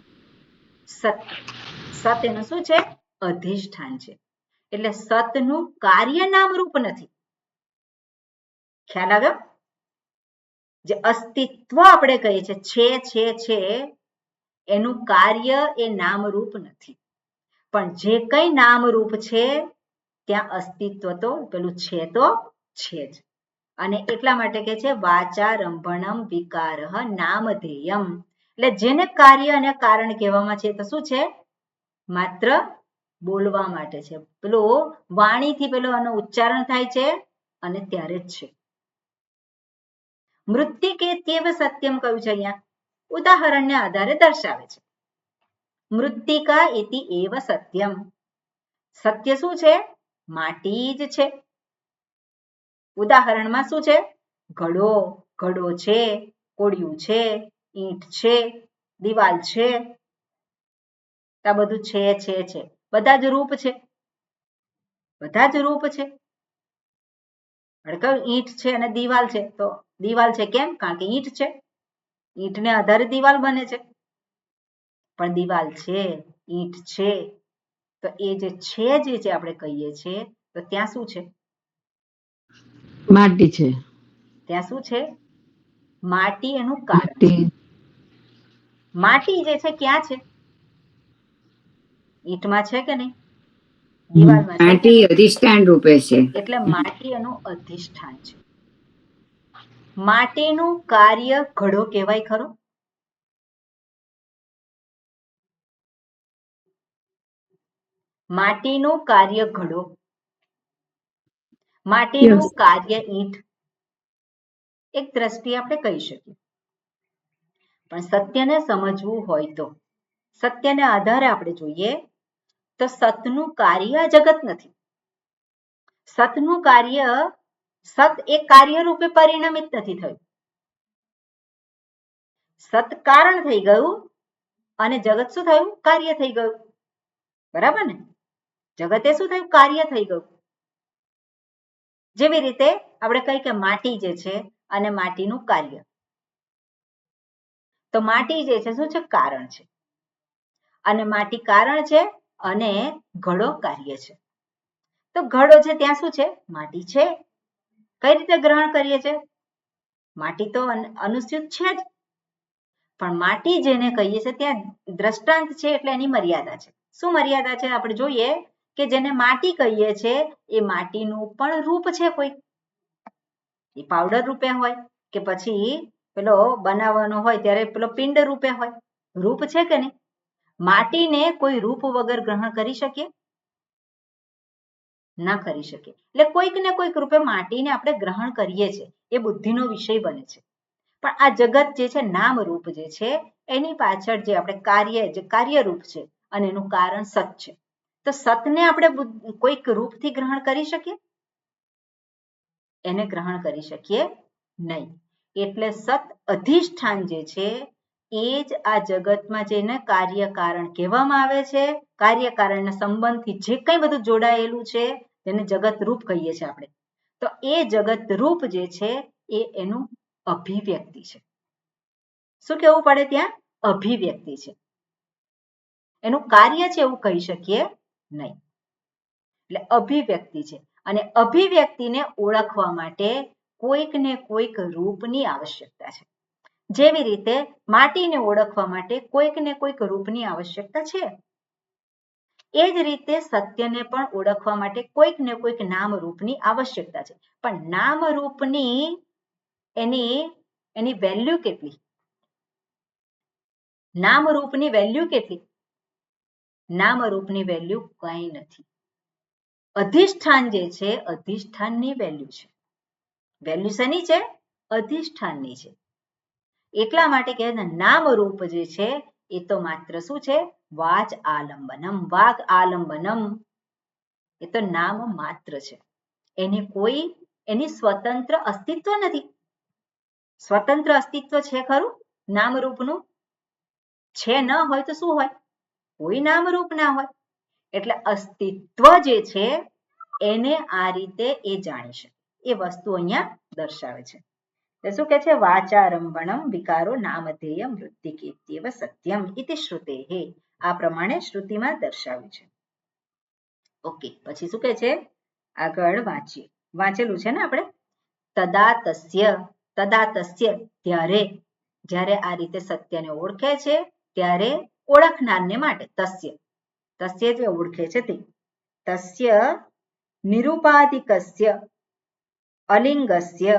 સત. સત એનું શું છે? અધિષ્ઠાન છે. એટલે સતનું કાર્ય નામ રૂપ નથી. ખ્યાલ આવ્યો? જે અસ્તિત્વ આપણે કહીએ છે એનું કાર્ય એ નામરૂપ નથી. પણ જે કંઈ નામરૂપ છે ત્યાં અસ્તિત્વ તો પેલું છે તો છે જ. અને એટલા માટે કહે છે વાચા રંભણમ વિકારઃ નામધેયમ. એટલે જેને કાર્ય અને કારણ કહેવામાં છે તો શું છે? માત્ર બોલવા માટે છે. પેલો વાણીથી પેલો આનો ઉચ્ચારણ થાય છે અને ત્યારે જ છે. મૃત્તિકેત્યેવ સત્યમ કહ્યું છે અહીંયા, ઉદાહરણને આધારે દર્શાવે છે. મૃત્તિકા ઇતિ એવ સત્યમ. સત્ય શું છે? માટી જ છે. ઉદાહરણમાં શું છે? ઘડો, ઘડો છે, કોડિયું છે, ઈંટ છે, દિવાલ છે. આ બધું છે. બધા જ રૂપ છે. બધા જ રૂપ છે. ઈંટ છે અને દિવાલ છે તો દિવાલ છે કેમ? કારણ કે ઈંટ છે. ઈંટને આધારે દિવાલ બને છે. પણ દિવાલ છે, ઈંટ છે તો એ જે છે જે આપણે કહીએ છીએ તો ત્યાં શું છે? માટી છે. ત્યાં શું છે? માટી એનું કારણ છે. માટી જે છે ક્યાં છે? ઈંટમાં છે કે નહીં? દિવાલમાં છે કે માટી નહીં? અધિષ્ઠાન રૂપે છે. એટલે માટી એનું અધિષ્ઠાન છે. માટીનું કાર્ય ઘડો કહેવાય ખરો? માટીનું કાર્ય ઘડો, માટીનું Yes. કાર્ય ઈંટ, એક દ્રષ્ટિએ આપણે કહી શકીએ. પણ સત્યને સમજવું હોય તો, સત્યને આધારે આપણે જોઈએ તો સતનું કાર્ય જગત નથી. સતનું કાર્ય, સત એ કાર્ય રૂપે પરિણમિત નથી થયું. સત કારણ થઈ ગયું અને જગત શું થયું? કાર્ય થઈ ગયું. બરાબર ને? જગતે શું થયું? કાર્ય થઈ ગયું. જેવી રીતે આપણે કહીએ કે માટી જે છે અને માટીનું કાર્ય, તો માટી જે છે શું છે? કારણ છે. અને માટી કારણ છે અને ઘડો કાર્ય છે. તો ઘડો છે ત્યાં શું છે? માટી છે. કઈ રીતે ગ્રહણ કરીએ છીએ? માટી તો અનુસ્યુત છે જ, પણ માટી જેને કહીએ છીએ ત્યાં દ્રષ્ટાંત છે એટલે એની મર્યાદા છે. શું મર્યાદા છે? આપણે જોઈએ કે જેને માટી કહીએ છીએ એ માટીનું પણ રૂપ છે કોઈ. એ પાવડર રૂપે હોય કે પછી પેલો બનાવવાનો હોય ત્યારે પેલો પિંડ રૂપે હોય. રૂપ છે કે નહીં? માટીને કોઈ રૂપ વગર ગ્રહણ કરી શકીએ? ના કરી શકીએ. એટલે કોઈક ને કોઈક રૂપે માટીને આપણે ગ્રહણ કરીએ છીએ. એ બુદ્ધિનો વિષય બને છે. પણ આ જગત જે છે, નામ રૂપ જે છે, એની પાછળ જે આપણે કાર્યરૂપ છે અને એનું કારણ સત છે. તો સતને આપણે કોઈક રૂપથી ગ્રહણ કરી શકીએ? એને ગ્રહણ કરી શકીએ નહીં. એટલે સત અધિષ્ઠાન જે છે એ જ આ જગતમાં જેને કાર્ય કારણ કહેવામાં આવે છે. કાર્ય કારણના સંબંધથી જે કંઈ બધું જોડાયેલું છે જેને જગત રૂપ કહીએ છીએ આપણે, તો એ જગત રૂપ જે છે એ એનું અભિવ્યક્તિ છે. શું કહેવું પડે ત્યાં? અભિવ્યક્તિ છે. એનું કાર્ય છે એવું કહી શકીએ નહીં. એટલે અભિવ્યક્તિ છે. અને અભિવ્યક્તિને ઓળખવા માટે કોઈક ને કોઈક રૂપની આવશ્યકતા છે. જેવી રીતે માટીને ઓળખવા માટે કોઈક ને કોઈક રૂપની આવશ્યકતા છે. એ જ રીતે સત્યને પણ ઓળખવા માટે કોઈક ને કોઈક નામ રૂપની આવશ્યકતા છે. પણ નામ રૂપની એની વેલ્યુ કેટલી? નામ રૂપની વેલ્યુ કેટલી? નામ રૂપની વેલ્યુ કંઈ નથી. અધિષ્ઠાન જે છે, અધિષ્ઠાનની વેલ્યુ છે. વેલ્યુ શેની છે? અધિષ્ઠાનની છે. એટલા માટે કહે નામ રૂપ જે છે એ તો માત્ર શું છે? વાચ આલંબનમ, વાગ આલંબનમ. એ તો નામ માત્ર છે. એની સ્વતંત્ર અસ્તિત્વ નથી. સ્વતંત્ર અસ્તિત્વ છે ખરું નામ રૂપનું? છે ન હોય તો શું હોય? કોઈ નામ રૂપ ના હોય. એટલે અસ્તિત્વ જે છે એને આ રીતે એ જાણી શકે. એ વસ્તુ અહીંયા દર્શાવે છે. શું કે છે? વાચારંભણમ વિકારો નામધેયમ વૃત્તિકેત્યેવ સત્યમ ઇતિ શ્રુતેહે. આ પ્રમાણે શ્રુતિમાં દર્શાવ્યું છે. ઓકે, પછી શું કે છે? આગળ વાંચીએ. વાંચેલું છે ને આપણે? તદા તસ્ય, જ્યારે આ રીતે સત્યને ઓળખે છે ત્યારે ઓળખનારને માટે તસ્ય જે ઓળખે છે તે તસ્ય નિરુપાધિકસ્ય અલિંગસ્ય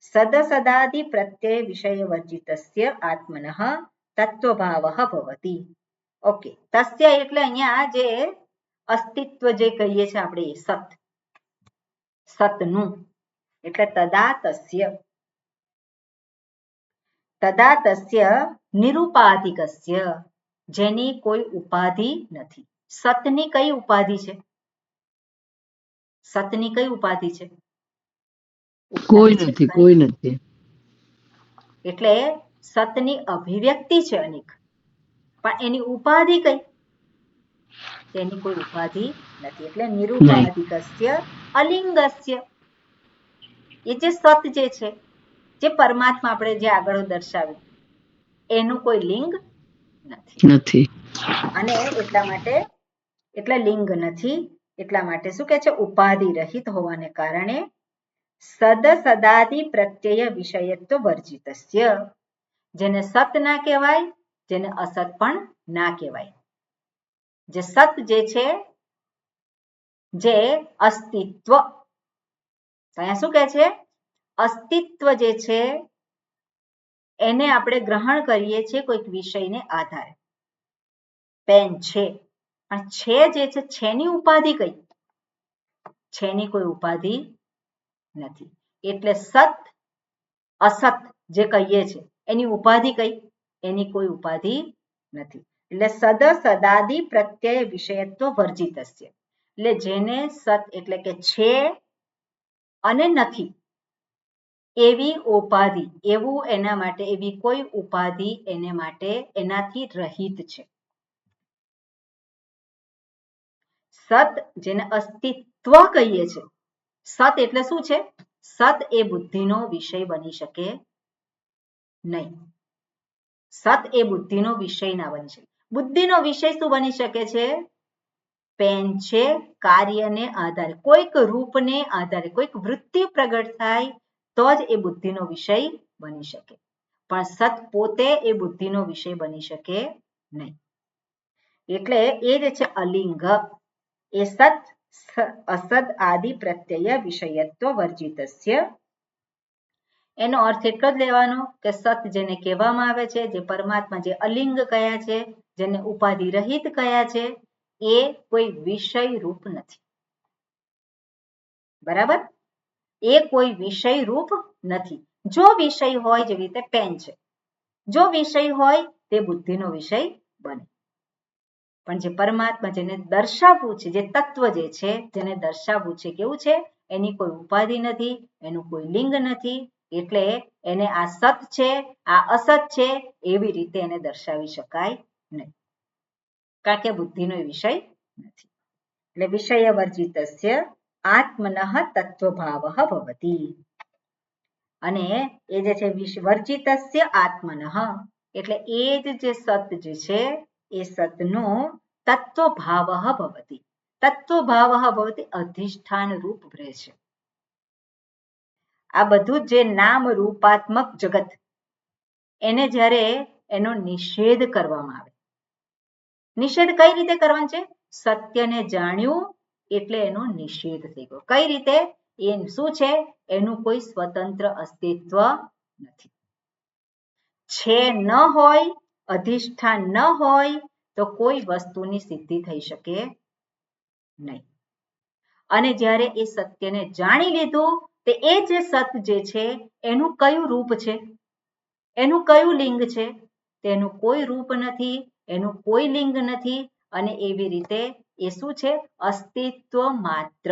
સદસદાદિ પ્રત્યય વિષય વર્જિતસ્ય આત્મનઃ તત્વભાવઃ ભવતિ. ઓકે, તસ્ય એટલે અહીંયા જે અસ્તિત્વ જે કહીએ છીએ આપણે સતનું, એટલે તદા તસ્ય નિરુપાધિકસ્ય, જેની કોઈ ઉપાધિ નથી. સતની કઈ ઉપાધિ છે? સતની કઈ ઉપાધિ છે? કોઈ નથી. એટલે સતની અભિવ્યક્તિ છે અનેક, પણ એની ઉપાધિ કઈ? તેની કોઈ ઉપાધિ નથી. એટલે નિરુપાધિકસ્ય અલિંગસ્ય. એ જે સત જે છે, જે પરમાત્મા આપણે જે આગળ દર્શાવ્યું, એનું કોઈ લિંગ નથી. અને એટલા માટે લિંગ નથી. એટલા માટે શું કે છે? ઉપાધિ રહિત હોવાને કારણે સદાદિ પ્રત્યય વિષયત્વ વર્જિતસ્ય, જેને સત ના કહેવાય, જેને અસત પણ ના કહેવાય. જે સત જે છે, જે અસ્તિત્વ, અહીંયા શું કહે છે? અસ્તિત્વ જે છે એને આપણે ગ્રહણ કરીએ છીએ કોઈક વિષયને આધારે. પેન છે, પણ છે જે છે, છેની ઉપાધિ કઈ? છેની કોઈ ઉપાધિ નથી. એટલે સત અસત જે કહીએ છીએ એની ઉપાધિ કઈ? એની કોઈ ઉપાધિ નથી. એટલે સદ સદાદિ પ્રત્યય વિષયત્વ વર્જિતસ્ય. એટલે જેને સત એટલે કે છે અને નથી એવી ઉપાધિ, એવું એના માટે એવી કોઈ ઉપાધિ એને માટે એનાથી રહિત છે. સત જેને અસ્તિત્વ કહીએ છીએ, સત એટલે શું છે? સત એ બુદ્ધિનો વિષય બની શકે નહીં. સત એ બુદ્ધિનો વિષય ના બની શકે. બુદ્ધિનો વિષય શું બની શકે છે? પેન છે, કાર્યને આધારે, કોઈક રૂપને આધારે, કોઈક વૃત્તિ પ્રગટ થાય તો જ એ બુદ્ધિનો વિષય બની શકે. પણ સત પોતે એ બુદ્ધિનો વિષય બની શકે નહીં. એટલે એ જે છે અલિંગ, એ સત અસદ આદિ પ્રત્યય વિષયત્વ વર્જિતસ્ય. એનો અર્થ એટલો જ લેવાનો કે સત જેને કહેવામાં આવે છે, જે પરમાત્મા જે અલિંગ કયા છે, જેને ઉપાધિ રહિત કયા છે, એ કોઈ વિષય રૂપ નથી. બરાબર? એ કોઈ વિષય રૂપ નથી. જો વિષય હોય, જેવી રીતે પેન છે, જો વિષય હોય તે બુદ્ધિનો વિષય બને. પણ જે પરમાત્મા જેને દર્શાવવું છે, જે તત્વ જે છે જેને દર્શાવવું છે, કેવું છે? એની કોઈ ઉપાધિ નથી, એનું કોઈ લિંગ નથી. એટલે એને આ સત છે, આ અસત છે એવી રીતે એને દર્શાવી શકાય નહીં, કારણ કે બુદ્ધિનો વિષય નથી. એટલે વિષય વર્જિતસ્ય આત્મનઃ તત્વભાવ ભવતી. અને એ જે છે વર્જિતસ્ય આત્મનઃ, એટલે એ જ જે સત જે છે એ સતનો તત્વભાવ ભવતી. તત્વભાવ ભવતી અધિષ્ઠાન રૂપ રહે છે. આ બધું જે નામ રૂપાત્મક જગત, એને જ્યારે એનો નિષેધ કરવામાં આવે, નિષેધ કઈ રીતે કરવાનો છે? સત્યને જાણ્યું એટલે એનો નિષેધ થઈ ગયો. કઈ રીતે? એ શું છે? એનું કોઈ સ્વતંત્ર અસ્તિત્વ નથી. છે ન હોય, અધિષ્ઠાન ન હોય તો કોઈ વસ્તુની સિદ્ધિ થઈ શકે નહીં. અને જ્યારે એ સત્યને જાણી લીધું, તો એ જે સત જે છે એનું કયું રૂપ છે, એનું કયું લિંગ છે? તેનું કોઈ રૂપ નથી, એનું કોઈ લિંગ નથી. અને એવી રીતે એ શું છે? અસ્તિત્વ માત્ર.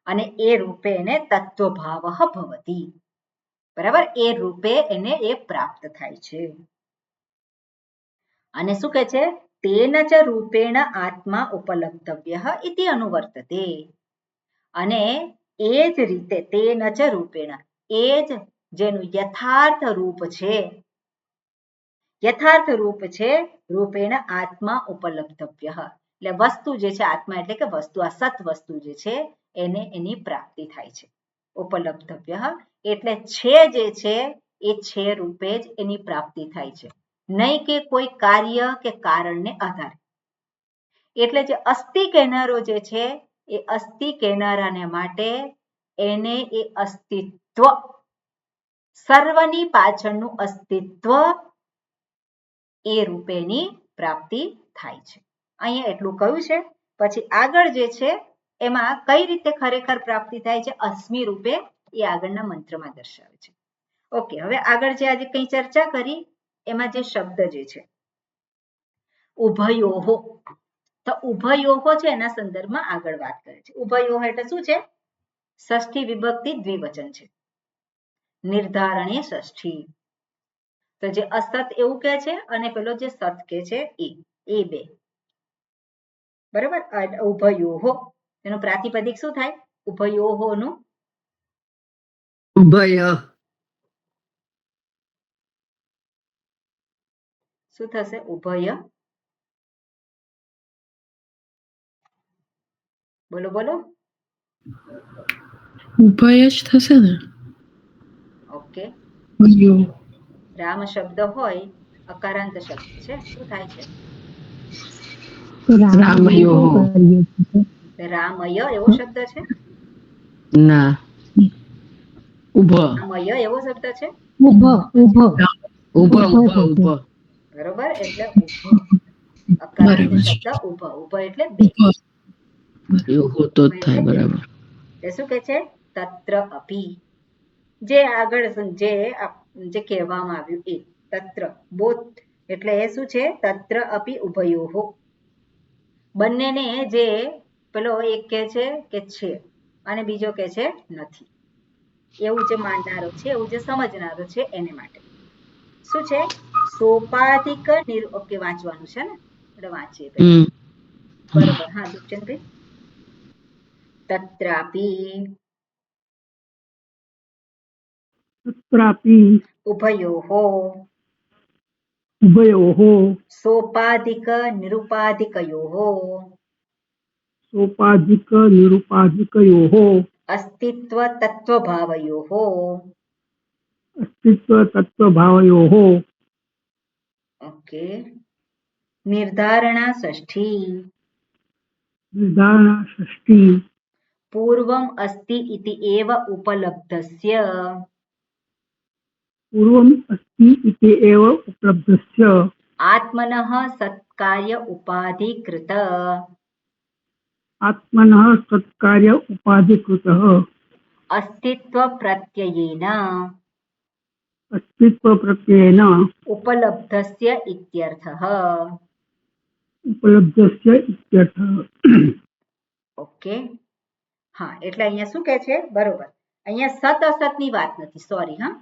અને એ રૂપે એને તત્વભાવ ભવતી. બરાબર? એ રૂપે એને એ પ્રાપ્ત થાય છે. અને શું કહે છે? તેન ચ રૂપેણ આત્મા ઉપલબ્ધવ્ય ઇતિ અનુવર્તતે. અને એ જ રીતે તેન ચ રૂપેણ, એ જ જેનું યથાર્થ રૂપ છે, યથાર્થ રૂપ છે, રૂપેણ આત્મા ઉપલબ્ધવ્ય. એટલે વસ્તુ જે છે, આત્મા એટલે કે વસ્તુ, આ સત વસ્તુ જે છે એને એની પ્રાપ્તિ થાય છે. ઉપલબ્ધવ્ય એટલે છે જે છે એ છે રૂપે જ એની પ્રાપ્તિ થાય છે, નહીં કે કોઈ કાર્ય કે કારણને આધારે. એટલે જે અસ્થિ કહેનારો જે છે એ અસ્થિ કહેનારાને માટે એને એ અસ્તિત્વ, સર્વની પાછળનું અસ્તિત્વ, એ રૂપેની પ્રાપ્તિ થાય છે. અહીંયા એટલું કહ્યું છે. પછી આગળ જે છે એમાં કઈ રીતે ખરેખર પ્રાપ્તિ થાય છે અસ્મિ રૂપે, એ આગળના મંત્રમાં દર્શાવે છે. ઓકે, હવે આગળ જે આજે કંઈ ચર્ચા કરી એમાં જે શબ્દ જે છે ઉભયોહો, તો ઉભયોહો છે એના સંદર્ભમાં આગળ વાત કરે છે. ઉભયોહો એટલે શું છે? ષષ્ઠી વિભક્તિ દ્વિવચન છે, નિર્ધારણીય ષષ્ઠી. તો જે અસત એવું કહે છે અને પેલો જે સત કહે છે એ બે. બરાબર? ઉભયોહો એનું પ્રાતિપદિક શું થાય? ઉભયોહો નું ઉભય. શું થશે? ઉભય. બોલો બોલો. ઉભય જ થશે ને? ઓકે. ઉભયો. રામ શબ્દ હોય, અકારાંત શબ્દ છે, શું થાય છે? રામયોઃ. રામય એવો શબ્દ છે, ના, ઉભો. રામય એવો શબ્દ છે, ઉભો ઉભો. બરોબર. એટલે ઉભો અકારાંત બરાબર છે. શબ્દ ઉભો. ઉભો એટલે બે. યોઃ તો જ થાય. બરાબર. એ શું કે છે? તત્ર અપી. જે આગળ જે કહેવામાં આવ્યું એ તત્ર બોથ એટલે એ શું છે? તત્ર અપી ઉભયોઃ. બંનેને જે પેલો એક કહે છે કે છે અને બીજો કહે છે નથી, એવું જે માનનારો છે, એવું જે સમજનારો છે એને માટે શું છે? સોપાધિક ઓકે, વાંચવાનું છે ને, એટલે વાંચીએ પહેલા. બરોબર. હા દુષ્યંતભાઈ. તત્રાપી ઉભયોઃ સોપાધિક નિરુપાધિકયોઃ અસ્તિત્વ તત્વભાવયોઃ ઓકે. નિર્ધારણા ષષ્ઠી પૂર્વમ અસ્તિ ઇતિ એવ ઉપલબ્ધસ્ય આત્મનઃ સત્કાર્ય ઉપાધિકૃત અસ્તિત્વ પ્રત્યયેન ઉપલબ્ધસ્ય ઇત્યર્થઃ. ઓકે. હા, એટલે અહીંયા શું કહે છે? બરોબર. અહીંયા સત અસતની વાત નથી, સોરી. હા,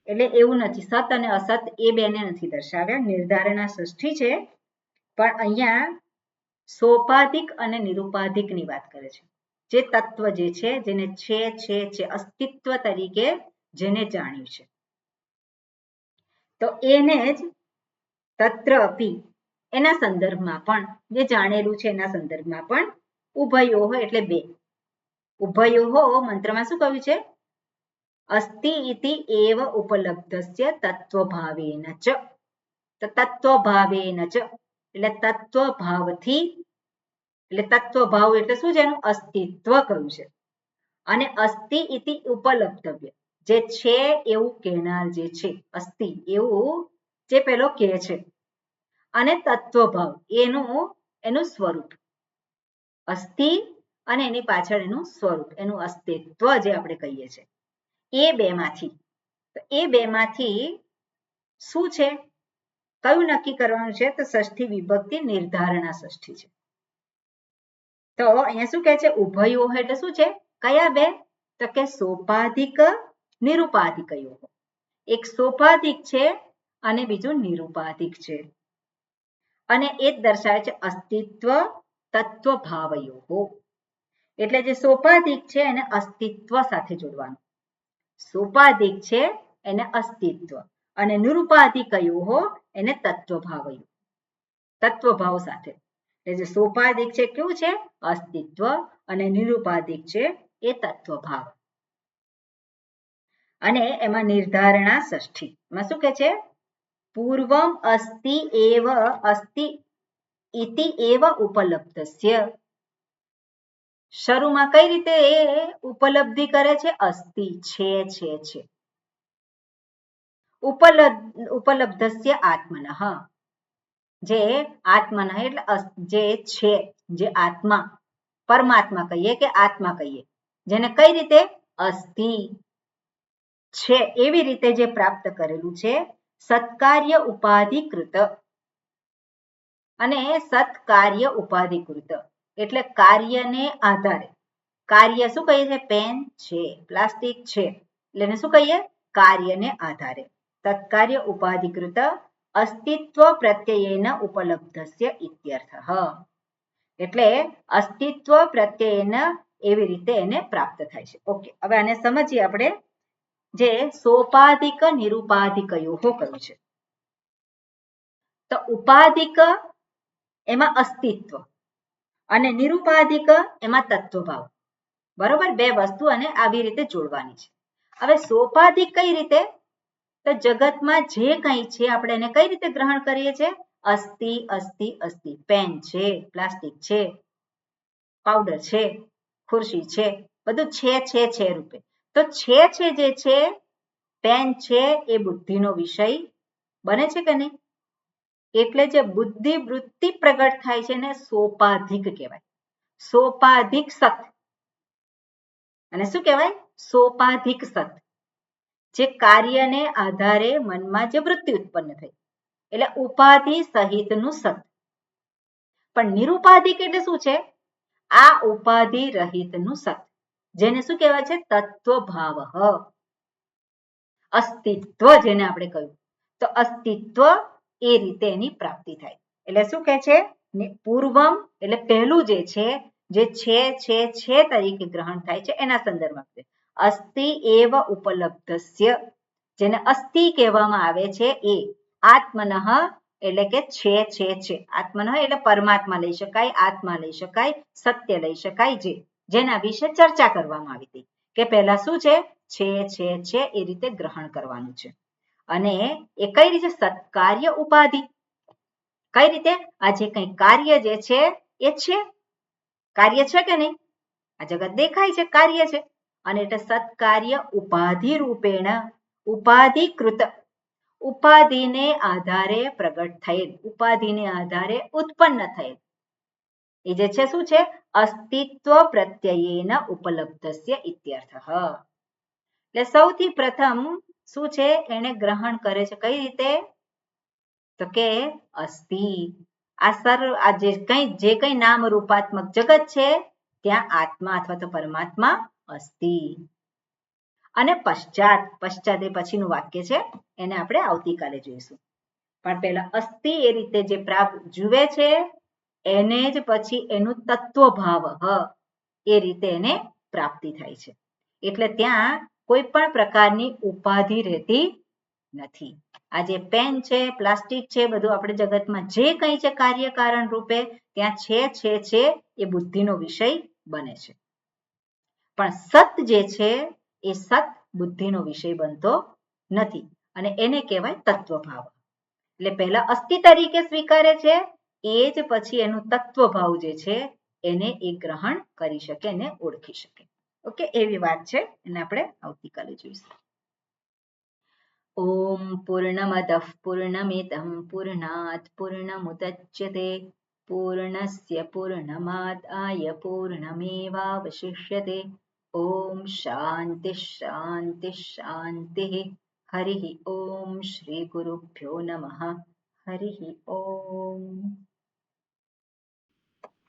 એટલે એવું નથી. સત અને અસત એ બેને નથી દર્શાવ્યા. નિર્ધારણા ષષ્ઠી છે, પણ અહીંયા સોપાધિક અને નિરુપાધિકની વાત કરે છે. જે તત્વ જે છે, જેને છે અસ્તિત્વ તરીકે જેને જાણ્યું છે, તો એને જ તત્ર અપી એના સંદર્ભમાં પણ, જે જાણેલું છે એના સંદર્ભમાં પણ ઉભયોઃ એટલે બે. ઉભયોઃ મંત્રમાં શું કહ્યું છે? અસ્તિ ઇતિ એવ ઉપલબ્ધસ્ય તત્વભાવેન ચ. તત્વભાવેન ચ એટલે તત્વભાવથી, એટલે તત્વભાવ એટલે શું છે? એનું અસ્તિત્વ કહ્યું છે. અને અસ્તિ ઇતિ ઉપલબ્ધવ્ય જે છે એવું કહેનાર જે છે, અસ્તિ એવું જે પેલો કહે છે, અને તત્વભાવ એનું સ્વરૂપ અસ્તિ અને એની પાછળ એનું સ્વરૂપ, એનું અસ્તિત્વ જે આપણે કહીએ છીએ, એ બેમાંથી શું છે? કયું નક્કી કરવાનું છે? તો ષષ્ઠી વિભક્તિ નિર્ધારણા ષષ્ઠી છે. તો અહીંયા શું કહે છે? ઉભયોઃ એટલે શું છે? કયા બે? તો કે સોપાધિક નિરુપાધિકયોઃ. એક સોપાધિક છે અને બીજું નિરુપાધિક છે, અને એ જ દર્શાવે છે અસ્તિત્વ તત્વભાવયોઃ. એટલે જે સોપાધિક છે એને અસ્તિત્વ સાથે જોડવાનું. સોપાધિક છે એને અસ્તિત્વ, અને નિરુપાધિકયોઃ એને તત્વભાવ સાથે. એટલે જે સોપાધિક છે કેવું છે? અસ્તિત્વ, અને નિરુપાધિક છે એ તત્વભાવ. અને એમાં નિર્ધારણા ષષ્ઠી માં શું કે છે? પૂર્વમ અસ્તિ ઇતિ એવ ઉપલબ્ધસ્ય. શરૂમાં કઈ રીતે એ ઉપલબ્ધિ કરે છે? અસ્તિ છે. ઉપલબ્ધસ્ય આત્મનઃ જે આત્મનઃ એટલે જે છે, જે આત્મા, પરમાત્મા કહીએ કે આત્મા કહીએ, જેને કઈ રીતે? અસ્તિ છે એવી રીતે જે પ્રાપ્ત કરેલું છે, સત્કાર્ય ઉપાધિકૃત. અને સત્કાર્ય ઉપાધિકૃત એટલે કાર્યને આધારે. કાર્ય શું કહીએ છે? પેન છે, પ્લાસ્ટિક છે, એટલે એને શું કહીએ? કાર્યને આધારે. તત્કાર્ય ઉપાધિકૃત અસ્તિત્વ પ્રત્યયેન ઉપલબ્ધસ્ય ઇત્યર્થઃ. એટલે અસ્તિત્વ પ્રત્યયેન એવી રીતે એને પ્રાપ્ત થાય છે. ઓકે, હવે આને સમજીએ આપણે. જે સોપાધિક નિરુપાધિકયોઃ કહ્યું છે, તો ઉપાધિક એમાં અસ્તિત્વ અને નિરુપાધિક એમાં તત્વભાવ. બરોબર, બે વસ્તુ અને આવી રીતે જોડવાની છે. હવે સોપાધિક કઈ રીતે? તો જગતમાં જે કંઈ છે આપણે એને કઈ રીતે ગ્રહણ કરીએ છીએ? અસ્તિ અસ્તિ અસ્તિ. પેન છે, પ્લાસ્ટિક છે, પાવડર છે, ખુરશી છે, બધું છે રૂપે. તો છે જે છે, પેન છે એ બુદ્ધિનો વિષય બને છે કે નહીં? એટલે જે બુદ્ધિ વૃત્તિ પ્રગટ થાય છે ને સોપાધિક કહેવાય. સોપાધિક સત. અને શું કહેવાય? સોપાધિક સત. જે કાર્યને આધારે મનમાં જે વૃત્તિ ઉત્પન્ન થઈ એટલે ઉપાધિ સહિતનું સત. પણ નિરુપાધિક એટલે શું છે? આ ઉપાધિ રહિતનું સત, જેને શું કહેવાય છે? તત્વભાવ, અસ્તિત્વ જેને આપણે કહ્યું. તો અસ્તિત્વ એ રીતે એની પ્રાપ્તિ થાય. એટલે શું કહે છે? પૂર્વમ એટલે પહેલું જે છે તરીકે ગ્રહણ થાય છે એના સંદર્ભમાં છે. અસ્તિ એવ ઉપલબ્ધસ્ય, જેને અસ્તિ કહેવામાં આવે છે એ આત્મનઃ એટલે કે છે. આત્મનઃ એટલે પરમાત્મા લઈ શકાય, આત્મા લઈ શકાય, સત્ય લઈ શકાય, જેના વિશે ચર્ચા કરવામાં આવી હતી કે પહેલા શું છે એ રીતે ગ્રહણ કરવાનું છે. અને એ કઈ રીતે? સત્કાર્ય ઉપાધિ. કઈ રીતે? આ જે કઈ કાર્ય જે છે એ છે, કાર્ય છે કે નહીં? આ જગત દેખાય છે, કાર્ય છે. અને એટલે સત્કાર્ય ઉપાધિ રૂપેણ, ઉપાધિકૃત, ઉપાધિને આધારે પ્રગટ થયેલ, ઉપાધિને આધારે ઉત્પન્ન થયેલ એ જે છે શું છે? અસ્તિત્વ પ્રત્યયેન ઉપલબ્ધસ્ય ઇત્યર્થઃ. એટલે સૌથી પ્રથમ શું છે? એને ગ્રહણ કરે છે કઈ રીતે? તો કે અસ્તિ. આ જે કઈ નામ રૂપાત્મક જગત છે ત્યાં આત્મા અથવા તો પરમાત્મા અસ્તિ. અને પશ્ચાત એ પછીનું વાક્ય છે, એને આપણે આવતીકાલે જોઈશું. પણ પહેલા અસ્તિ એ રીતે જે જુએ છે એને જ પછી એનું તત્વભાવ એ રીતે એને પ્રાપ્તિ થાય છે. એટલે ત્યાં કોઈ પણ પ્રકારની ઉપાધિ રહેતી નથી. આ જે પેન છે, પ્લાસ્ટિક છે, બધું આપણે જગતમાં જે કંઈ છે કાર્યકારણ રૂપે ત્યાં છે એ બુદ્ધિનો વિષય બને છે. પણ સત જે છે એ સત બુદ્ધિનો વિષય બનતો નથી અને એને કહેવાય તત્વભાવ. એટલે પહેલા અસ્તિ તરીકે સ્વીકારે છે, એ જ પછી એનું તત્વભાવ જે છે એને એ ગ્રહણ કરી શકે, એને ઓળખી શકે. ઓકે, એવી વાત છે, એને આપણે આવતીકાલે જોઈશું. ઓમ પૂર્ણમદઃ પૂર્ણમિદં પૂર્ણાત પૂર્ણમુદચ્યતે પૂર્ણસ્ય પૂર્ણમાદાય પૂર્ણમેવાવશિષ્યતે. ઓમ શાંતિ શાંતિ શાંતિ. હરિ ઓમ શ્રી ગુરુભ્યો નમઃ. હરિ ઓમ.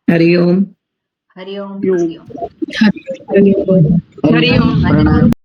હરિ ઓમ. હરિ ઓમ. હરિ ઓમ. હરિ ઓમ. પ્રણામ.